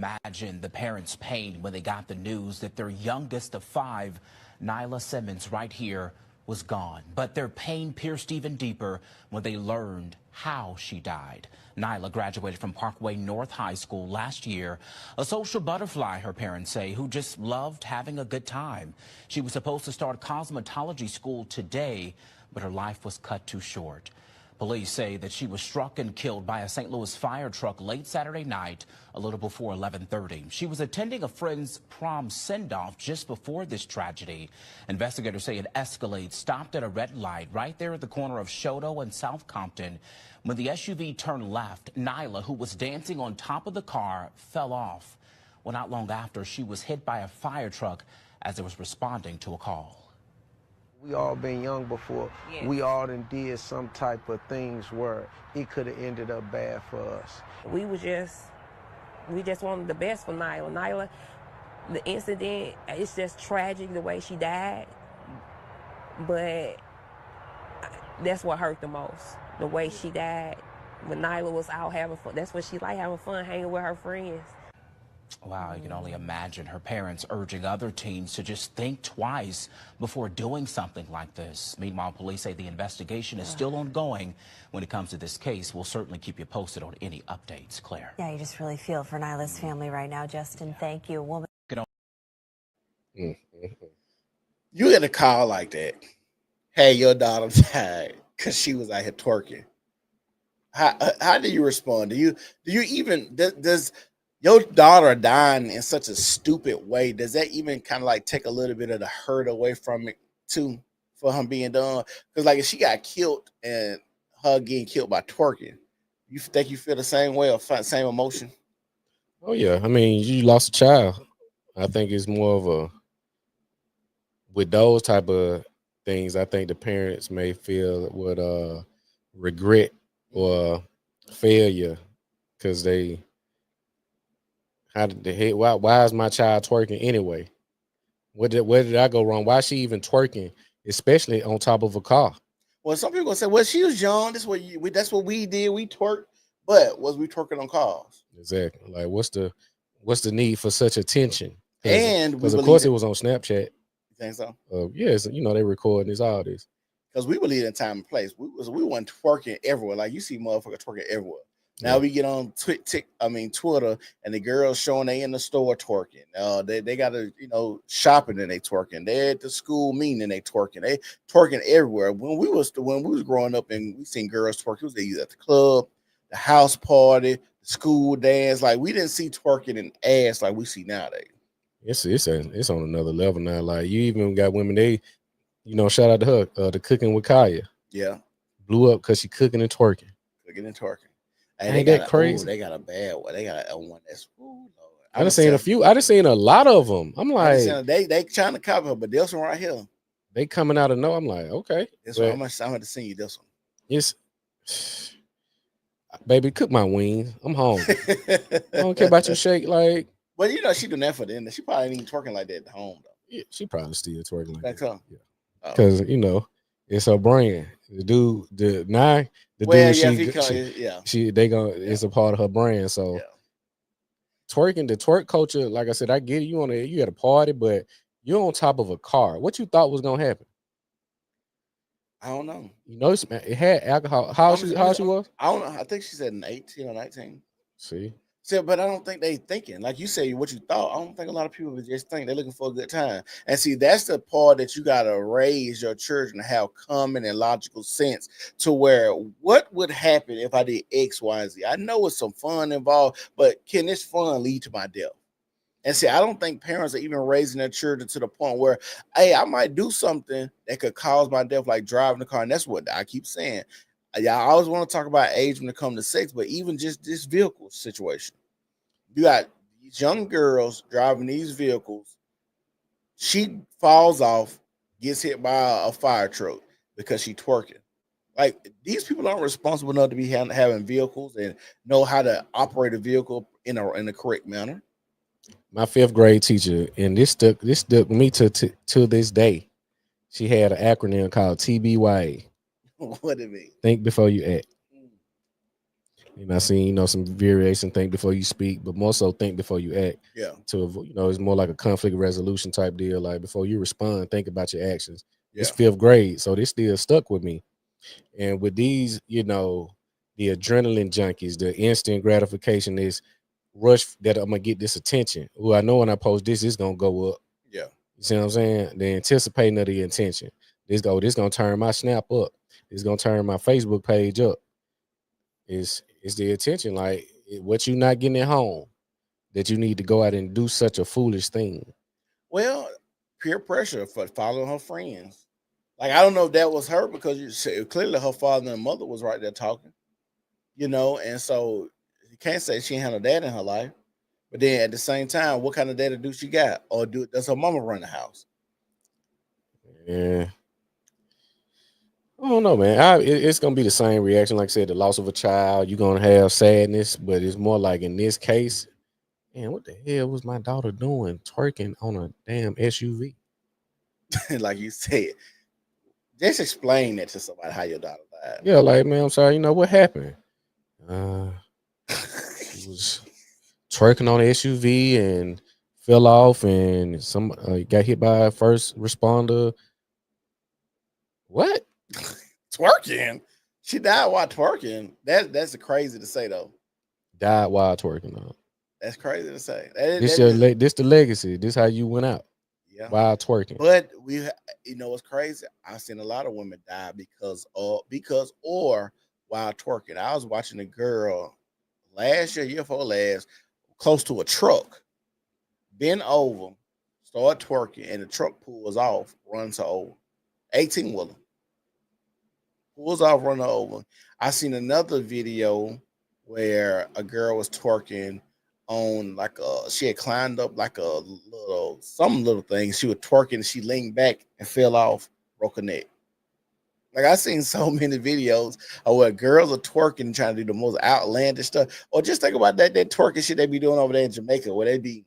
Imagine the parents' pain when they got the news that their youngest of 5, Nyla Simmons, right here, was gone. But their pain pierced even deeper when they learned how she died. Nyla graduated from Parkway North High School last year. A social butterfly, her parents say, who just loved having a good time. She was supposed to start cosmetology school today, but her life was cut too short. Police say that she was struck and killed by a St. Louis fire truck late Saturday night, a little before 11:30. She was attending a friend's prom send-off just before this tragedy. Investigators say an Escalade stopped at a red light right there at the corner of Shoto and South Compton. When the SUV turned left, Nyla, who was dancing on top of the car, fell off. Well, not long after, she was hit by a fire truck as it was responding to a call. We all been young before. Yes. We all done did some type of things where it could have ended up bad for us. We just wanted the best for Nyla. Nyla, the incident, it's just tragic the way she died, but that's what hurt the most, the way she died. When Nyla was out having fun, that's what she liked, having fun, hanging with her friends. Wow, you can only imagine her parents urging other teens to just think twice before doing something like this. Meanwhile, police say the investigation is still ongoing. When it comes to this case, we'll certainly keep you posted on any updates. Claire. Yeah, you just really feel for Nyla's family right now, Justin. Thank you. Woman. You get a call like that. Hey, your daughter died because she was out here twerking. How do you respond? Do you even does your daughter dying in such a stupid way, does that even kind of like take a little bit of the hurt away from it too, for him being done? Because like if she got killed and her getting killed by twerking, you think you feel the same way or same emotion? Oh yeah, I mean, you lost a child. I think it's more of a, with those type of things, I think the parents may feel with regret or failure because they, how did the head? Why is my child twerking anyway? Where did I go wrong? Why is she even twerking, especially on top of a car? Well, some people gonna say, "Well, she was young. That's what we did. We twerked." But was we twerking on cars? Exactly. Like, what's the need for such attention? And because of course it was on Snapchat. You think so? Yes, they recording this all this. Because we believe in time and place. We weren't twerking everywhere. Like you see motherfuckers twerking everywhere. Now we get on Twitter, and the girls showing they in the store twerking. They got to shopping and they twerking. They at the school meeting and they twerking. They twerking everywhere. When we was growing up and we seen girls twerk, it was either at the club, the house party, the school dance. Like we didn't see twerking and ass like we see nowadays. It's on another level now. Like you even got women, they shout out to her, the cooking with Kaya. Yeah, blew up because she cooking and twerking. Hey, ain't that crazy? They got a bad one. They got a one that's. Lord. I done seen a few. I done seen a lot of them. I'm like, they trying to cover her, but this one right here, they coming out of no. I'm like, okay, this one I'm going to send you this one. It's baby, cook my wings. I'm hungry. I don't care about your shake. Like, well, she doing that for the end. She probably ain't even twerking like that at home though. Yeah, she probably still twerking like that. So? Yeah, because it's her brand. The dude, it's a part of her brand. So twerking, the twerk culture, like I said, I get it. You at a party, but you're on top of a car. What you thought was gonna happen? I don't know. It had alcohol. How she was? I don't know. I think she said an 18 or 19. See. But I don't think they thinking like you say what you thought. I don't think a lot of people just think they're looking for a good time. And see, that's the part that you gotta raise your children to have common and logical sense to where what would happen if I did X, Y, and Z. I know it's some fun involved, but can this fun lead to my death? And see, I don't think parents are even raising their children to the point where, hey, I might do something that could cause my death, like driving the car. And that's what I keep saying. I always want to talk about age when it comes to sex, but even just this vehicle situation. You got these young girls driving these vehicles She falls off, gets hit by a fire truck because she twerking. Like these people aren't responsible enough to be having vehicles and know how to operate a vehicle in the correct manner. My 5th grade teacher, and this stuck with me to this day. She had an acronym called TBYA. What it mean? Think before you act. And I seen, some variation, think before you speak, but more so think before you act. Yeah. To avoid, it's more like a conflict resolution type deal. Like before you respond, think about your actions. Yeah. It's 5th grade, so this still stuck with me. And with these, the adrenaline junkies, the instant gratification is rush that I'm gonna get this attention. Who I know when I post this, it's gonna go up. Yeah. You see what I'm saying? The anticipating of the intention. This gonna turn my snap up. This gonna turn my Facebook page up. Is the attention like what you not getting at home that you need to go out and do such a foolish thing? Well, peer pressure for following her friends. Like I don't know if that was her because clearly her father and mother was right there talking, and so you can't say she ain't had no dad in her life. But then at the same time, what kind of data do she got, or does her mama run the house? Yeah, I don't know, man. It's gonna be the same reaction. Like I said, the loss of a child, you're gonna have sadness, but it's more like in this case, man, what the hell was my daughter doing twerking on a damn SUV? Like you said, just explain that to somebody how your daughter died. Yeah, like man, I'm sorry. What happened? She was twerking on an SUV and fell off, and some got hit by a first responder. What? Twerking? She died while twerking. That's crazy to say though. Died while twerking on. That's crazy to say. This the legacy. This how you went out. Yeah. While twerking. But what's crazy? I've seen a lot of women die because or while twerking. I was watching a girl last year before last, close to a truck, bent over, start twerking, and the truck pulls off, runs her over. 18-wheeler. Pulls off, run her over. I seen another video where a girl was twerking on she had climbed up like a little thing. She was twerking, she leaned back and fell off, broke her neck. Like I seen so many videos of where girls are twerking, trying to do the most outlandish stuff. Or just think about that twerking shit they be doing over there in Jamaica, where they be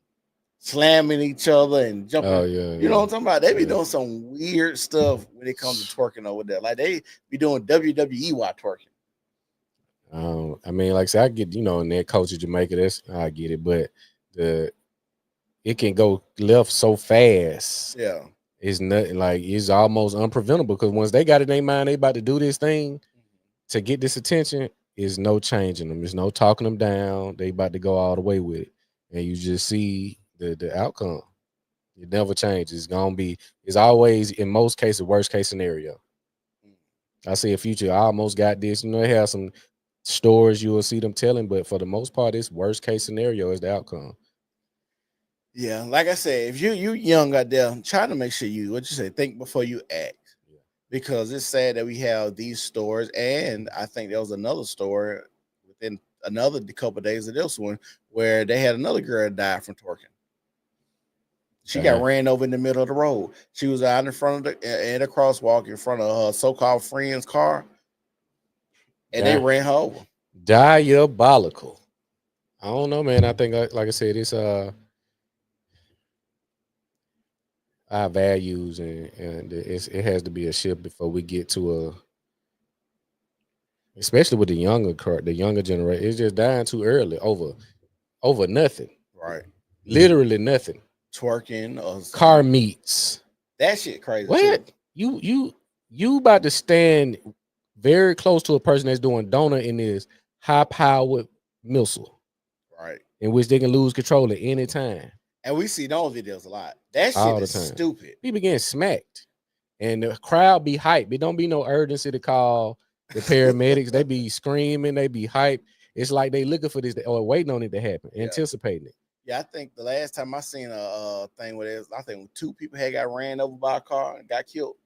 slamming each other and jumping. Oh yeah, you know what I'm talking about? They be doing some weird stuff when it comes to twerking over there. Like they be doing WWE while twerking. I mean, like I said, I get in that culture Jamaica, I get it, but it can go left so fast. Yeah, it's nothing like it's almost unpreventable because once they got it in their mind, they about to do this thing to get this attention. Is no changing them. There's no talking them down. They about to go all the way with it, and you just see the outcome. It never changes. It's always in most cases worst case scenario. I see a future. I almost got this. They have some stories you will see them telling, but for the most part, it's worst case scenario is the outcome. Yeah, like I said, if you young out there, try to make sure think before you act. Yeah. Because it's sad that we have these stories, and I think there was another story within another couple of days of this one where they had another girl die from twerking. She got ran over in the middle of the road. She was out in front of in a crosswalk in front of her so-called friend's car, and they ran her over. Diabolical. I don't know, man. I think, like I said, it's our values, and it has to be a shift before we get to especially with the younger generation. It's just dying too early over nothing. Right. Literally nothing. Twerking or car meets. That shit crazy. What? Too. You about to stand very close to a person that's doing donut in this high-powered missile. Right. In which they can lose control at any time. And we see those videos a lot. That shit is stupid. People getting smacked. And the crowd be hyped. It don't be no urgency to call the paramedics. They be screaming. They be hyped. It's like they looking for this or waiting on it to happen, anticipating it. Yeah, I think the last time I seen a thing where I think 2 people had got ran over by a car and got killed.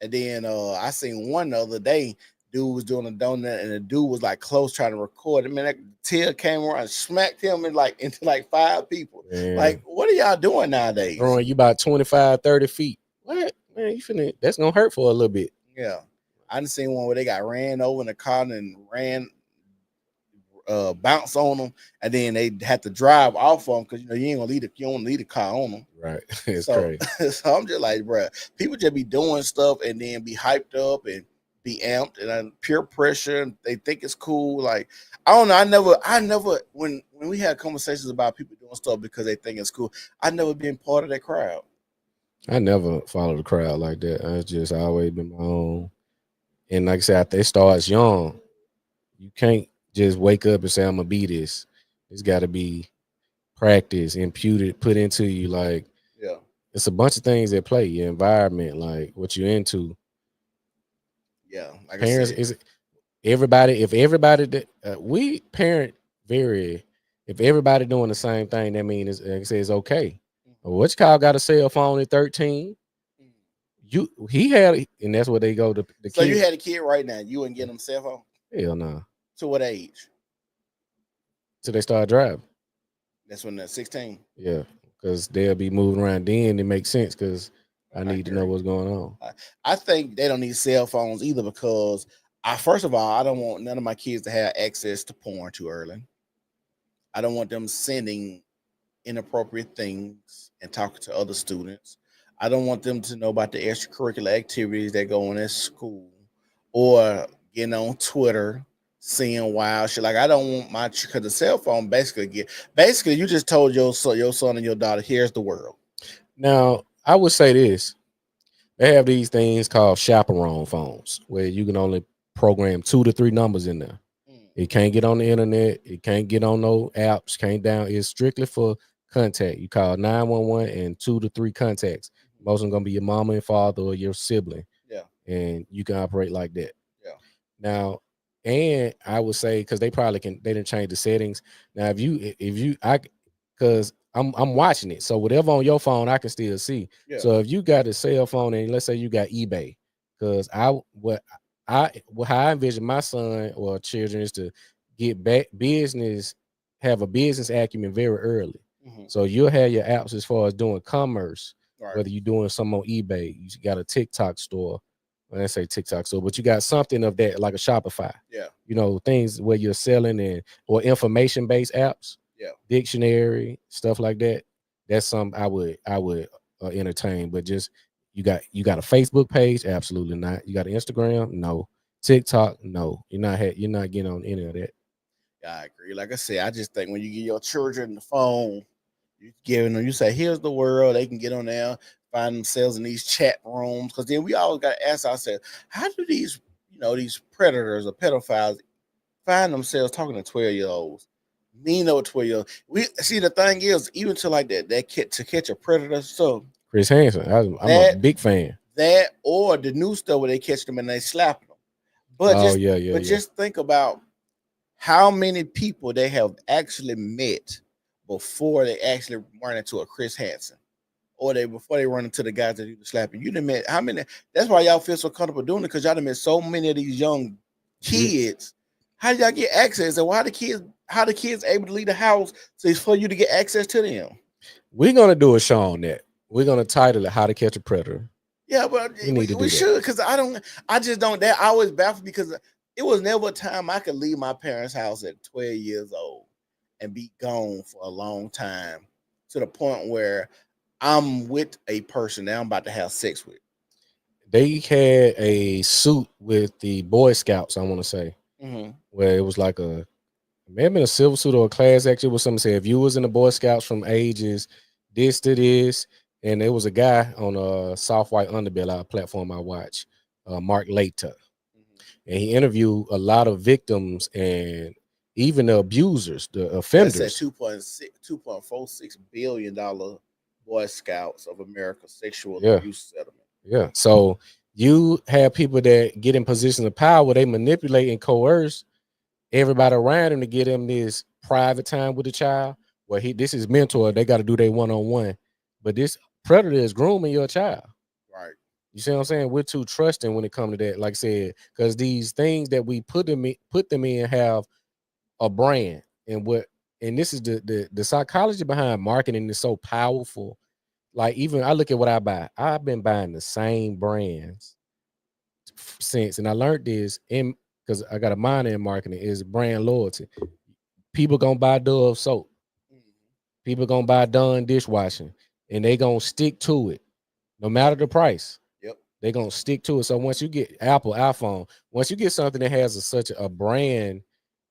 And then I seen one the other day dude was doing a donut, and the dude was like close trying to record him. Man, that tail came around and smacked him into like 5 people. Man. Like, what are y'all doing nowadays? Throwing you about 25, 30 feet. What? Man, you finna, that's gonna hurt for a little bit. Yeah. I done seen one where they got ran over in the car and bounce on them, and then they had to drive off of them because you don't leave the car on them. Right. It's so, crazy. So I'm just like, bro, people just be doing stuff and then be hyped up and be amped and peer pressure, and they think it's cool. Like, I don't know. I never when we had conversations about people doing stuff because they think it's cool, I never been part of that crowd. I never followed the crowd like that. I just always been my own. And like I said, it starts young. You can't just wake up and say, I'm gonna be this. It's gotta be practice, imputed, put into you. Like, yeah, it's a bunch of things that play, your environment, like what you're into. Yeah, like parents I said, is everybody. If everybody we parent very. If everybody doing the same thing, that means like I said, it's okay. Which Kyle got a cell phone at 13? He had, and that's what they go to. So you had a kid right now, you wouldn't get them cell phone? Hell no. Nah. To what age? Till they start driving. That's when they're 16. Yeah, because they'll be moving around. Then it makes sense because I need to know what's going on. I think they don't need cell phones either because first of all, I don't want none of my kids to have access to porn too early. I don't want them sending inappropriate things and talking to other students. I don't want them to know about the extracurricular activities that go on at school or getting on Twitter, seeing wild shit. Like, I don't want my, because the cell phone basically you just told your son and your daughter, here's the world. Now, I would say this. They have these things called chaperone phones where you can only program 2 to 3 numbers in there. It can't get on the internet. It can't get on no apps. Can't down. It's strictly for contact. You call 911 and 2 to 3 contacts. Most of them gonna be your mama and father or your sibling. Yeah. And you can operate like that. Yeah. Now, and I would say because they didn't change the settings. Now, because I'm watching it, so whatever on your phone I can still see. Yeah. So if you got a cell phone and let's say you got eBay, because how I envision my son or children is to get back have a business acumen very early. So you'll have your apps as far as doing commerce, whether you're doing something on eBay, you got a TikTok store. When I say TikTok store, but you got something of that like a Shopify. Yeah. Things where you're selling or information-based apps. Yeah. Dictionary, stuff like that. That's something I would entertain. But just you got a Facebook page? Absolutely not. You got an Instagram? No. TikTok? No. You're not getting on any of that. Yeah, I agree. Like I said, I just think when you give your children the phone, you're giving them, you say, here's the world, they can get on there, find themselves in these chat rooms. Because then we always got to ask ourselves, how do these predators or pedophiles find themselves talking to 12-year-olds? Me know 12-year-olds. We see, the thing is, even to like that kid to catch a predator. So Chris Hansen, I'm a big fan. That or the new stuff where they catch them and they slap them. But just think about how many people they have actually met before they actually run into a Chris Hansen, or before they run into the guys that do the slapping. You done met how many? That's why y'all feel so comfortable doing it, because y'all done met so many of these young kids. How do y'all get access? And how the kids able to leave the house so it's for you to get access to them? We're gonna do a show on that. We're gonna title it "How to Catch a Predator." Yeah, but we should, because I just don't. That always baffles me, because it was never a time I could leave my parents' house at 12 years old and be gone for a long time, to the point where I'm with a person that I'm about to have sex with. They had a suit with the Boy Scouts, I want to say, where it was like it may have been a civil suit or a class action. It was something say if you was in the Boy Scouts from ages this to this, and there was a guy on a Soft White Underbelly platform I watch, Mark Later, and he interviewed a lot of victims and even the abusers, the offenders. That's at $2.46 billion Boy Scouts of America sexual abuse settlement. Yeah. So you have people that get in positions of power, they manipulate and coerce everybody around him to get him this private time with the child, where this is mentor, they got to do their one-on-one. But this predator is grooming your child. Right. You see what I'm saying? We're too trusting when it comes to that. Like I said, because these things that we put them in have a brand, and this is the psychology behind marketing is so powerful. Like, even I look at what I buy. I've been buying the same brands since, and I learned this because I got a minor in marketing, is brand loyalty. People gonna buy Dove soap. People gonna buy Dawn dishwashing, and they gonna stick to it, no matter the price. Yep. They gonna stick to it. So once you get Apple iPhone, once you get something that has such a brand,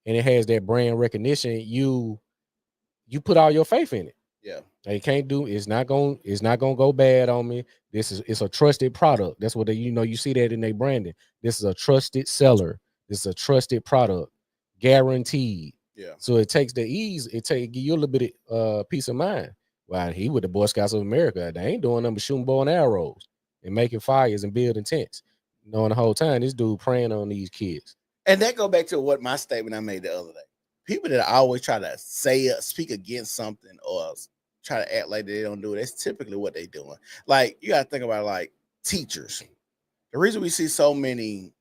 and it has that brand recognition, you put all your faith in it. Yeah. They can't do. It's not gonna go bad on me. It's a trusted product. That's what you see that in their branding. This is a trusted seller. This is a trusted product, guaranteed. Yeah. So it takes the ease. Give you a little bit of peace of mind. Well, he with the Boy Scouts of America. They ain't doing nothing but shooting bow and arrows and making fires and building tents. Knowing the whole time this dude preying on these kids. And that go back to what my statement I made the other day. People that always try to speak against something or try to act like they don't do it, that's typically what they're doing. Like, you got to think about, like, teachers. The reason we see so many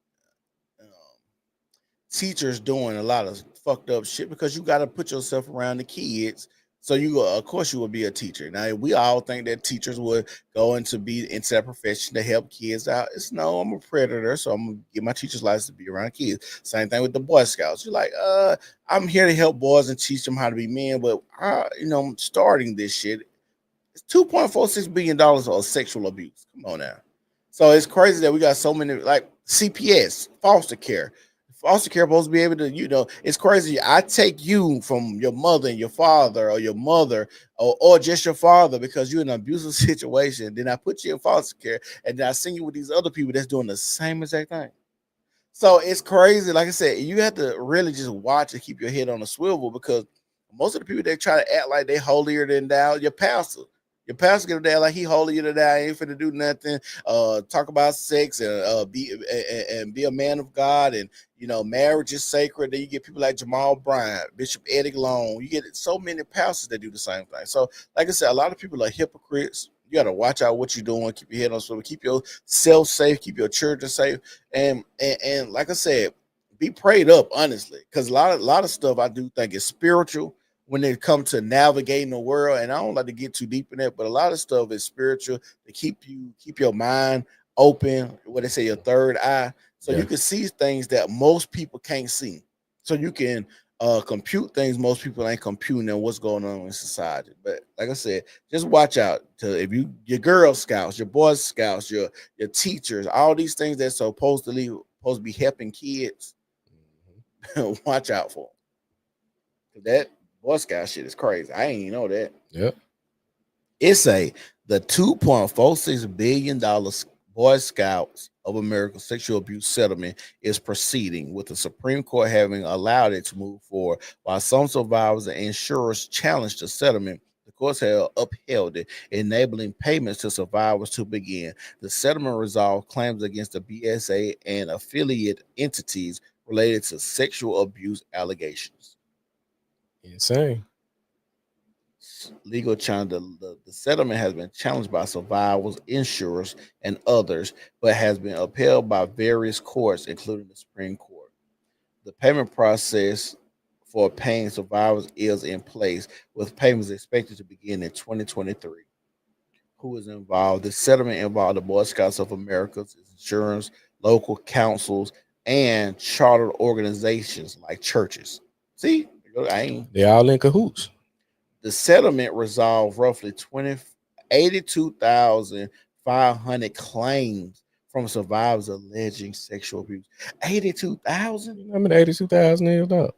teachers doing a lot of fucked up shit because you got to put yourself around the kids. So of course you would be a teacher. Now, we all think that teachers would go into that profession to help kids out. It's no, I'm a predator, so I'm gonna get my teacher's license to be around kids. Same thing with the Boy Scouts. You're like, I'm here to help boys and teach them how to be men, but I'm starting this shit. It's $2.46 billion of sexual abuse. Come on now. So it's crazy that we got so many, like CPS, foster care. Foster care supposed to be able to, it's crazy. I take you from your mother and your father, or your mother, or just your father, because you're in an abusive situation. Then I put you in foster care, and then I send you with these other people that's doing the same exact thing. So it's crazy. Like I said, you have to really just watch and keep your head on a swivel, because most of the people that try to act like they holier than thou, your pastor get a dad like he holier than thou, ain't finna do nothing. Talk about sex and be a man of God, and marriage is sacred. Then you get people like Jamal Bryant, Bishop Eddie Long. You get so many pastors that do the same thing. So, like I said, a lot of people are hypocrites. You got to watch out what you're doing. Keep your head on swivel. Keep yourself safe. Keep your children safe. And like I said, be prayed up, honestly, because a lot of stuff I do think is spiritual when it comes to navigating the world. And I don't like to get too deep in that, but a lot of stuff is spiritual to keep your mind open. What they say, your third eye, so you can see things that most people can't see. So you can compute things most people ain't computing, and what's going on in society. But like I said, just watch out if your Girl Scouts, your Boy Scouts, your teachers, all these things that's supposed to be helping kids. Watch out for them. That Boy Scout shit is crazy. I ain't even know that. Yep. It's the $2.46 billion Boy Scouts of America sexual abuse settlement is proceeding, with the Supreme Court having allowed it to move forward. While some survivors and insurers challenged the settlement, the courts have upheld it, enabling payments to survivors to begin. The settlement resolved claims against the BSA and affiliate entities related to sexual abuse allegations. Insane. Legal challenge. The settlement has been challenged by survivors, insurers, and others, but has been upheld by various courts, including the Supreme Court. The payment process for paying survivors is in place, with payments expected to begin in 2023. Who is involved? The settlement involved the Boy Scouts of America, insurance, local councils, and chartered organizations like churches. See, they're all in cahoots. The settlement resolved roughly 82,500 claims from survivors alleging sexual abuse. 82,000? I mean, 82,000 is, dog.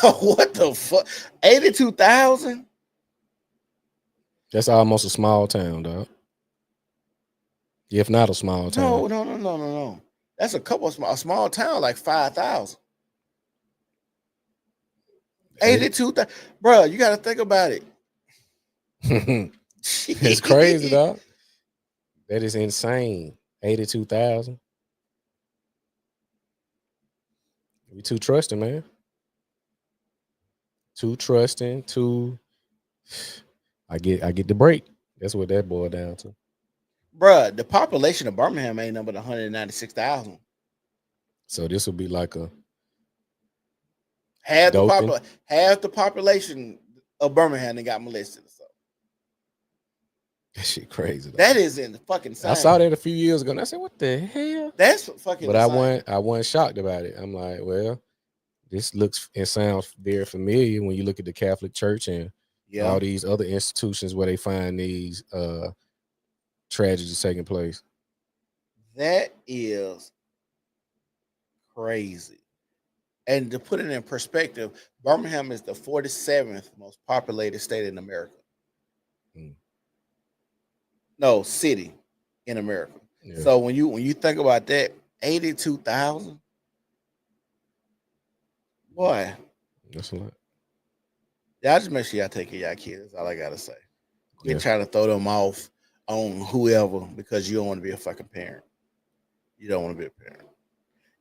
What the fuck? 82,000? That's almost a small town, dog. If not a small town. No. That's a small town, like 5,000. 82,000. Bro, you got to think about it. It's crazy, dog. That is insane. 82,000. We too trusting, man. Too trusting. I get the break. That's what that boiled down to. Bruh, the population of Birmingham ain't number 196,000. So this would be like a half Dothan. the population of Birmingham that got molested. So that shit crazy. Though. That is in the fucking insane. I saw that a few years ago and I said, what the hell? That's fucking But insane. I wasn't shocked about it. I'm like, well, this looks and sounds very familiar when you look at the Catholic Church and all these other institutions where they find these tragedies taking place. That is crazy. And to put it in perspective, Birmingham is the 47th most populated state in America. No, city in America. Yeah. So when you think about that, 82,000, boy, that's a lot. Y'all just make sure y'all take care of y'all kids. That's all I gotta say. You're trying to throw them off on whoever because you don't want to be a fucking parent. You don't want to be a parent.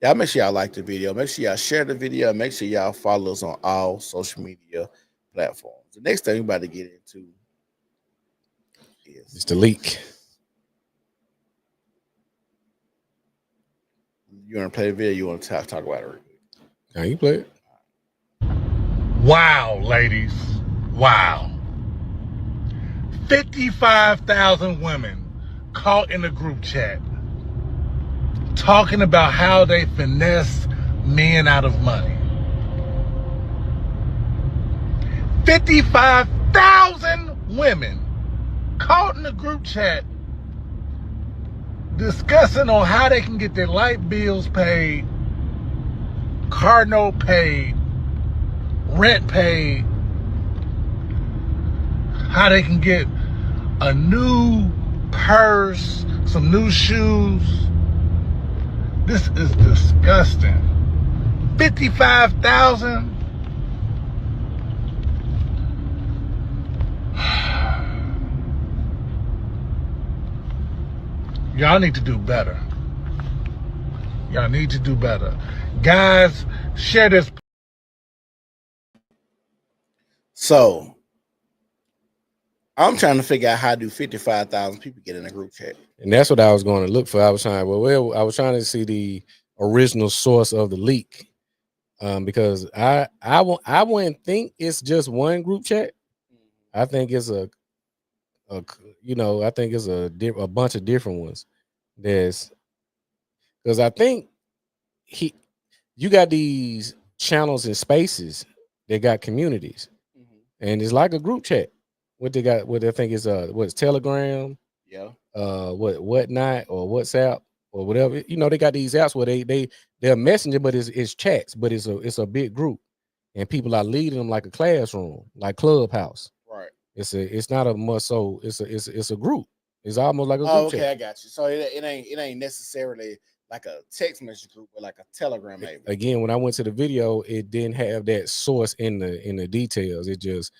Y'all make sure y'all like the video. Make sure y'all share the video. Make sure y'all follow us on all social media platforms. The next thing we're about to get into is it's the leak. You want to play the video? You want to talk about it? Real quick? Now you play it. Wow, ladies. Wow. 55,000 women caught in a group chat talking about how they finesse men out of money. 55,000 women caught in a group chat discussing on how they can get their light bills paid, car note paid, rent paid, how they can get a new purse, some new shoes. This is disgusting. 55,000. Y'all need to do better. Y'all need to do better. Guys, share this. So, I'm trying to figure out how do 55,000 people get in a group chat. And that's what I was going to look for. I was trying to see the original source of the leak. Because I wouldn't think it's just one group chat. I think it's a bunch of different ones. Because I think you got these channels and spaces that got communities, and it's like a group chat. What they think is what's Telegram, whatnot or WhatsApp or whatever. They got these apps where they're messenger, but it's chats, but it's a big group, and people are leading them like a classroom, like Clubhouse. Right. It's not a must. So it's a group. It's almost like a group chat. I got you. So it ain't necessarily like a text message group, but like a Telegram maybe. Again, when I went to the video, it didn't have that source in the details. It just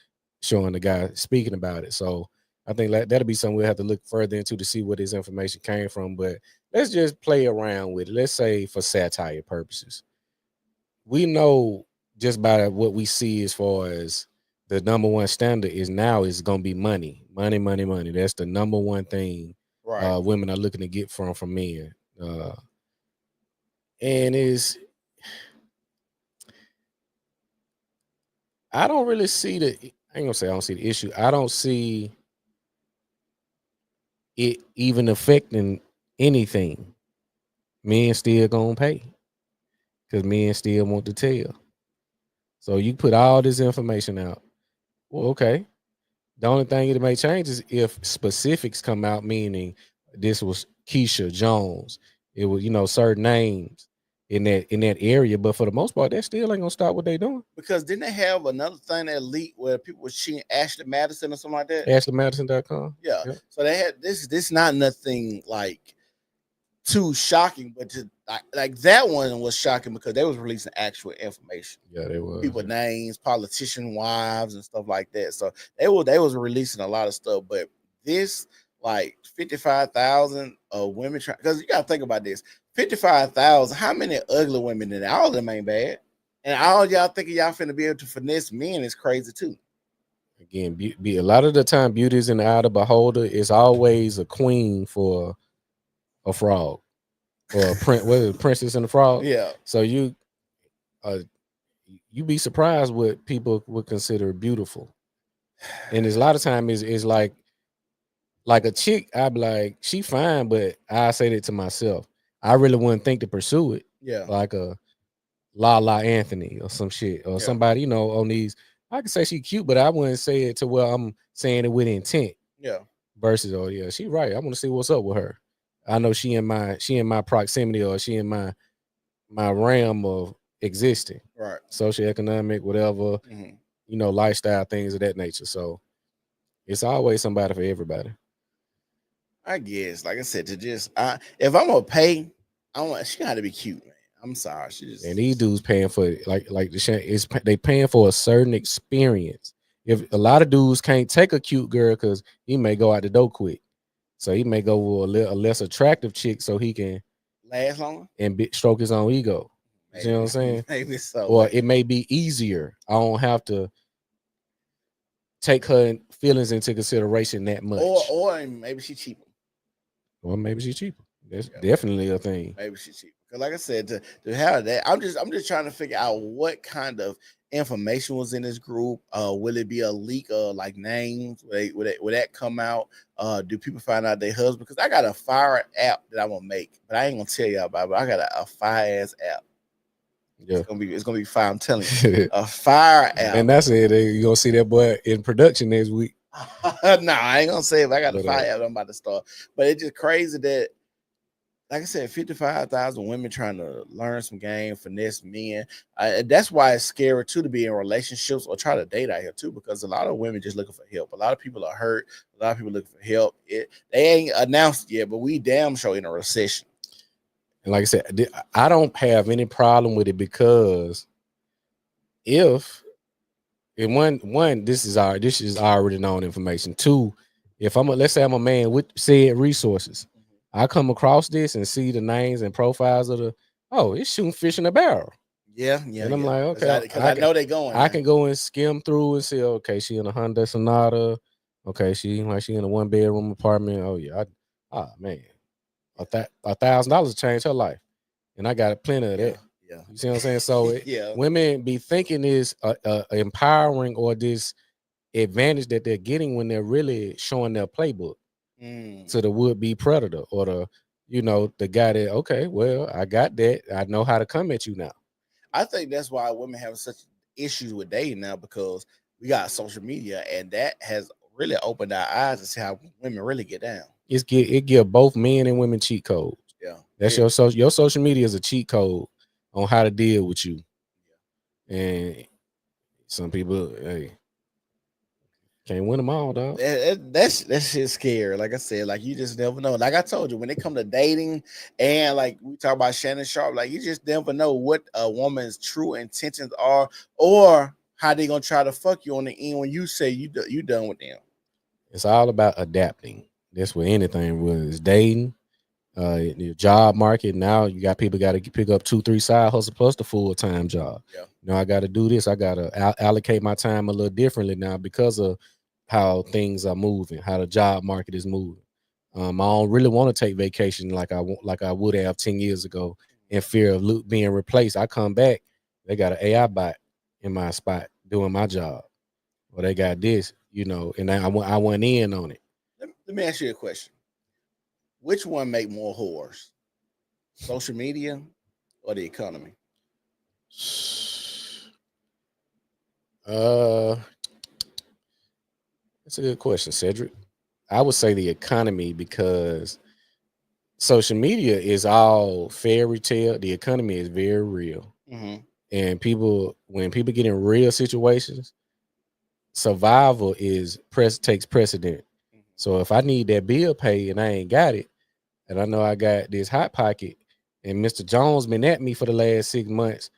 showing the guy speaking about it. So I think that'll be something we'll have to look further into to see where this information came from. But let's just play around with it. Let's say for satire purposes. We know just by what we see as far as the number one standard is going to be money. Money. That's the number one thing women are looking to get from men. And I don't really see I ain't gonna say I don't see the issue. I don't see it even affecting anything. Men still gonna pay because men still want to tell. So you put all this information out. Well, okay. The only thing it may change is if specifics come out, meaning this was Keisha Jones. It was, certain names in that area. But for the most part, that still ain't gonna stop what they doing. Because didn't they have another thing that leaked where people were cheating Ashley Madison or something like that? AshleyMadison.com. Yeah. So they had this not nothing like too shocking, but like that one was shocking because they was releasing actual information. Yeah, they were. People names, politician wives, and stuff like that. So they was releasing a lot of stuff. But this, like 55,000 women, because you gotta think about this: 55,000. How many ugly women in there? All of them ain't bad, and all y'all thinking y'all finna be able to finesse men is crazy too. again, a lot of the time, beauty is in the eye of the beholder. Is always a queen for a frog or a princess and a frog. Yeah. So you be surprised what people would consider beautiful, and there's a lot of time is like a chick. I'd be like, she fine, but I say that to myself. I really wouldn't think to pursue it. Yeah. Like a La Anthony or some shit or somebody, on these. I could say she cute, but I wouldn't say it to where I'm saying it with intent. Yeah. Versus, oh yeah, she right. I want to see what's up with her. I know she in my proximity, or she in my realm of existing. Right. Socioeconomic, whatever, lifestyle, things of that nature. So it's always somebody for everybody. I guess, like I said, if I'm gonna pay, she gotta be cute, man. I'm sorry, and these dudes paying for they paying for a certain experience. If a lot of dudes can't take a cute girl because he may go out the door quick, so he may go with a less attractive chick so he can last longer and stroke his own ego. Maybe. You know what I'm saying? Maybe so. Or it may be easier. I don't have to take her feelings into consideration that much. Or maybe she's cheaper. Or maybe she's cheaper. That's definitely a thing. Maybe she's cheaper. Because like I said, to have that, I'm just trying to figure out what kind of information was in this group. Will it be a leak of like names? Will that come out? Do people find out their husband? Because I got a fire app that I'm gonna make, but I ain't gonna tell y'all about it. But I got a fire ass app. Yeah, it's gonna be fire. I'm telling you, a fire app. And that's it. You gonna see that boy in production next week. No, I ain't gonna say it. I got a fire app I'm about to start. But it's just crazy that, like I said, 55,000 women trying to learn some game, finesse men. That's why it's scary too to be in relationships or try to date out here too, because a lot of women just looking for help. A lot of people are hurt. A lot of people looking for help. They ain't announced yet, but we damn sure in a recession. And like I said, I don't have any problem with it, because one, this is already known information. Two, if let's say I'm a man with said resources, I come across this and see the names and profiles of it's shooting fish in a barrel. Yeah. And I'm like, okay, because I know they're going. I can go and skim through and see, okay, she in a Honda Sonata. Okay, she in a 1-bedroom apartment. Oh yeah, man, $1,000 changed her life, and I got plenty of that. Yeah. You see what I'm saying? So women be thinking is empowering or this advantage that they're getting when they're really showing their playbook to the would-be predator or the guy that, okay, well, I got that. I know how to come at you now. I think that's why women have such issues with dating now, because we got social media, and that has really opened our eyes to see how women really get down. It give both men and women cheat codes. Yeah. That's your social media is a cheat code on how to deal with you. And some people, can't win them all, dog. That shit's scary. Like I said, like you just never know. Like I told you, when it comes to dating, and like we talk about Shannon Sharp, like you just never know what a woman's true intentions are, or how they gonna try to fuck you on the end when you say you done with them. It's all about adapting. That's what anything was. Dating, your job market. Now you got people got to pick up 2-3 side hustle plus the full-time job. Yeah. I got to do this. I got to allocate my time a little differently now because of how things are moving, how the job market is moving. I don't really want to take vacation like I would have 10 years ago in fear of being replaced. I come back, they got an AI bot in my spot doing my job. Well, they got this, and I went in on it. Let me ask you a question. Which one make more whores? Social media or the economy? That's a good question, Cedric. I would say the economy, because social media is all fairy tale. The economy is very real. And when people get in real situations, survival takes precedent. So if I need that bill paid and I ain't got it, and I know I got this hot pocket, and Mr. Jones been at me for the last 6 months,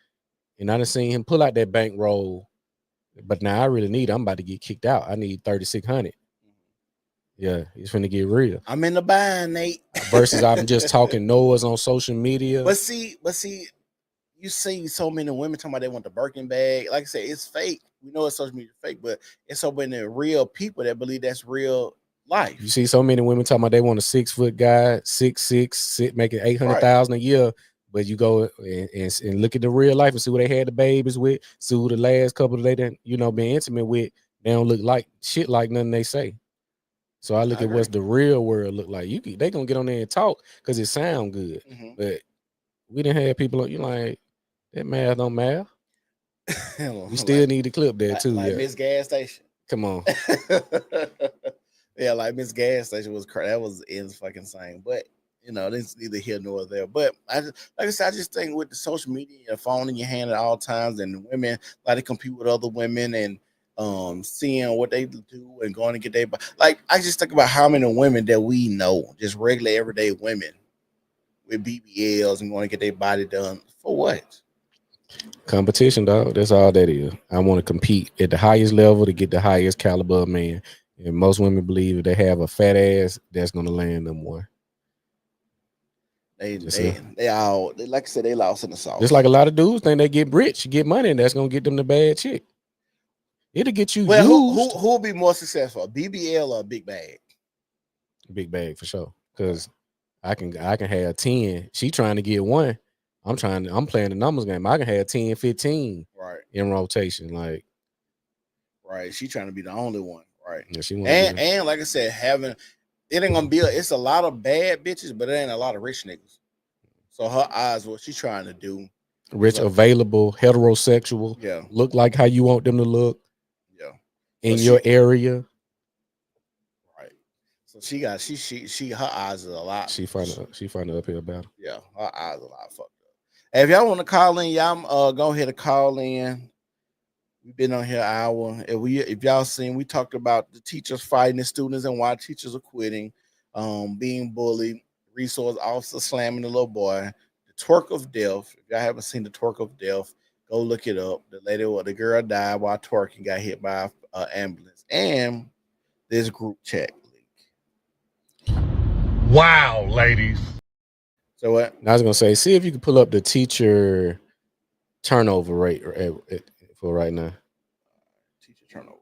and I done seen him pull out that bankroll, but now I really need it. I'm about to get kicked out. I need 3,600. Yeah, it's finna get real. I'm in the bind, Nate. Versus I'm just talking noise on social media. But see, you see so many women talking about they want the Birkin bag. Like I said, it's fake. We know it's social media fake, but it's so many real people that believe that's real life. You see so many women talking about they want a 6 foot guy, 6'6", making 800,000 a year. But you go and look at the real life and see what they had the babies with, see who the last couple they done, been intimate with. They don't look like shit like nothing they say. So I look at what's the real world look like. They gonna get on there and talk because it sound good. But we didn't have people you like that math don't math. We still need to clip that too. Like Miss Gas Station. Come on. Yeah, like Miss Gas Station was crazy. That was fucking insane. But this neither here nor there. But I just think with the social media, your phone in your hand at all times, and women like to compete with other women and seeing what they do and going to get their I just think about how many women that we know, just regular everyday women with BBLs and going to get their body done for what? Competition, dog. That's all that is. I want to compete at the highest level to get the highest caliber of man. And most women believe if they have a fat ass, that's gonna land them more. They all like I said, they lost in the sauce. Just like a lot of dudes think they get rich, get money, and that's gonna get them the bad chick. It'll get you used. Who will be more successful, BBL or a big bag? Big bag for sure. Because I can have 10. She trying to get 1. I'm playing the numbers game. I can have 10, 15 in rotation. Like, right. She trying to be the only one. Right. Yeah, and like I said, it ain't gonna be it's a lot of bad bitches, but it ain't a lot of rich niggas. So her eyes, what she's trying to do. Rich, available, heterosexual. Yeah. Look like how you want them to look. Yeah. In your area. Right. So she her eyes are a lot. She find the uphill battle. Yeah, her eyes are a lot fucked up. If y'all want to call in, y'all go ahead and call in. We've been on here an hour. If y'all seen, we talked about the teachers fighting the students and why teachers are quitting, being bullied, resource officer slamming the little boy, the twerk of death. If y'all haven't seen the twerk of death, go look it up. The girl died while twerking, got hit by an ambulance, and this group chat leak. Wow, ladies. So what? I was gonna say, see if you can pull up the teacher turnover rate for right now. Teacher turnover rate.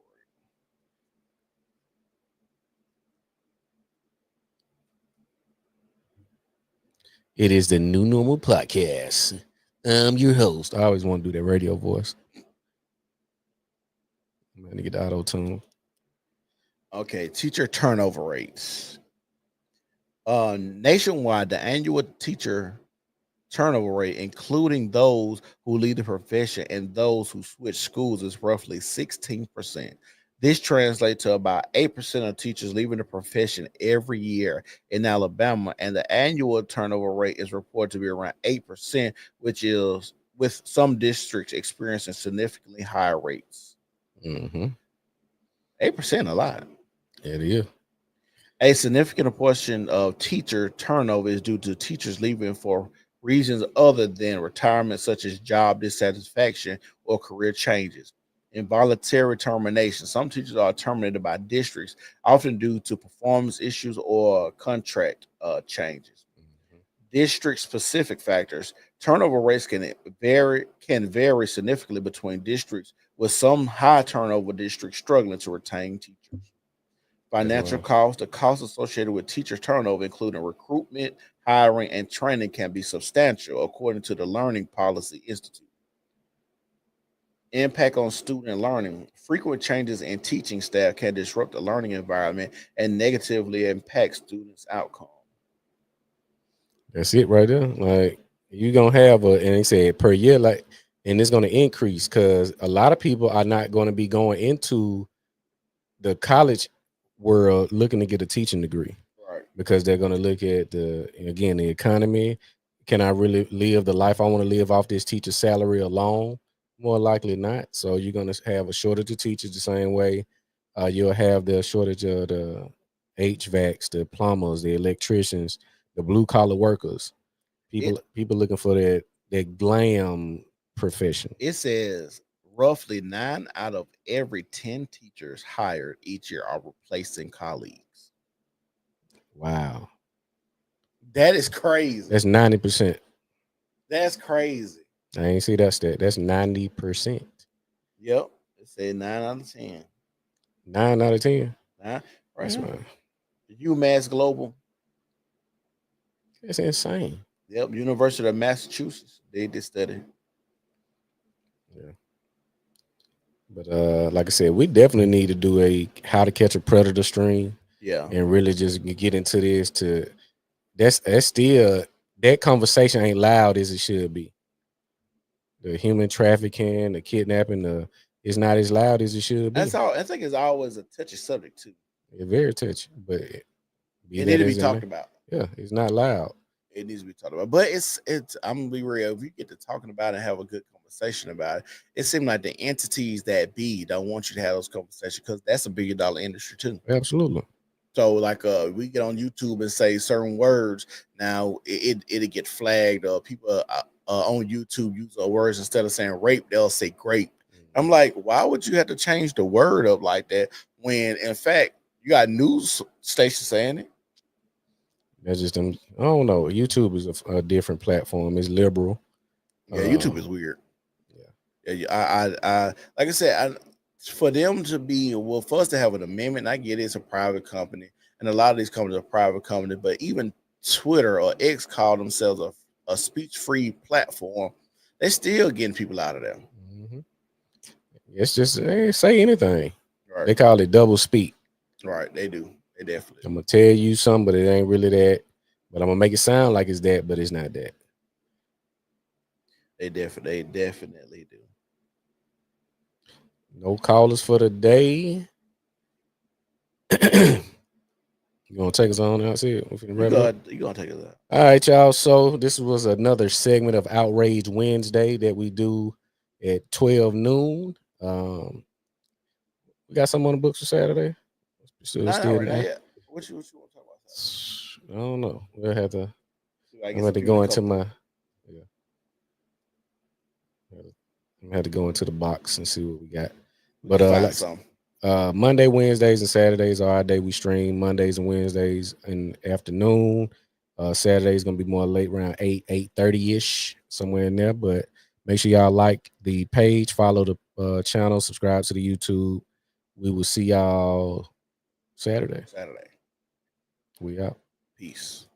It is the New Normal Podcast. I'm your host. I always want to do that radio voice. I'm going to get the auto tune. Okay, teacher turnover rates. Nationwide, the annual teacher turnover rate, including those who leave the profession and those who switch schools, is roughly 16%. This translates to about 8% of teachers leaving the profession every year in Alabama, and the annual turnover rate is reported to be around 8%, which is with some districts experiencing significantly higher rates. 8% a lot. It is. A significant portion of teacher turnover is due to teachers leaving for reasons other than retirement, such as job dissatisfaction or career changes. Involuntary termination. Some teachers are terminated by districts, often due to performance issues or contract changes. District-specific factors. Turnover rates can vary significantly between districts, with some high turnover districts struggling to retain teachers. Financial costs. The costs associated with teacher turnover, including recruitment, hiring, and training, can be substantial, according to the Learning Policy Institute. Impact on student learning. Frequent changes in teaching staff can disrupt the learning environment and negatively impact students' outcome. That's it right there. Like, you're going to have and they said per year, like, and it's going to increase because a lot of people are not going to be going into the college world looking to get a teaching degree. Right. Because they're going to look at the economy. Can I really live the life I want to live off this teacher's salary alone? More likely not. So you're going to have a shortage of teachers the same way you'll have the shortage of the HVACs, the plumbers, the electricians, the blue collar workers. People looking for that glam profession. It says roughly 9 out of every 10 teachers hired each year are replacing colleagues. Wow. That is crazy. That's 90%. That's crazy. I ain't see that stat. That's 90%. Yep. It said 9 out of 10. 9 out of 10. Right That's here. right. UMass Global. That's insane. Yep. University of Massachusetts. They did study. Yeah. But like I said, we definitely need to do a how to catch a predator stream. Yeah. And really just get into this that's still that conversation ain't loud as it should be. The human trafficking, the kidnapping, it's not as loud as it should be. That's all. I think it's always a touchy subject too. It's very touchy, but it needs to be talked about. Yeah, it's not loud. It needs to be talked about. But it's I'm gonna be real. If you get to talking about it and have a good conversation about it, it seems like the entities that don't want you to have those conversations because that's a $1 billion industry too. Absolutely. So like we get on YouTube and say certain words, now it'll get flagged. People on YouTube use words instead of saying rape, they'll say grape. I'm like, why would you have to change the word up like that when in fact you got news stations saying it? That's just them. I don't know. YouTube is a different platform. It's liberal. Yeah, YouTube is weird. Yeah, I like I said, for them to be for us to have an amendment, I get it's a private company, and a lot of these companies are private companies, but even Twitter or X call themselves a speech-free platform, they're still getting people out of there. Mm-hmm. It's just say anything. Right. They call it double speak. Right, they do. They definitely. I'm gonna tell you something, but it ain't really that. But I'm gonna make it sound like it's that, but it's not that. They definitely do. No callers for the day. You gonna take us on out? See it. You gonna take us out. All right, y'all. So this was another segment of Outrage Wednesday that we do at 12 noon. We got something on the books for Saturday. Still Not there. yet. What you want to talk about? I don't know. We'll have to. I'm gonna have to go into my. Yeah. I'm gonna have to go into the box and see what we got. But Monday, Wednesdays, and Saturdays are our day we stream. Mondays and Wednesdays in afternoon. Saturday's gonna be more late, around 8:30 ish, somewhere in there. But make sure y'all like the page, follow the channel, subscribe to the YouTube. We will see y'all Saturday. We out. Peace.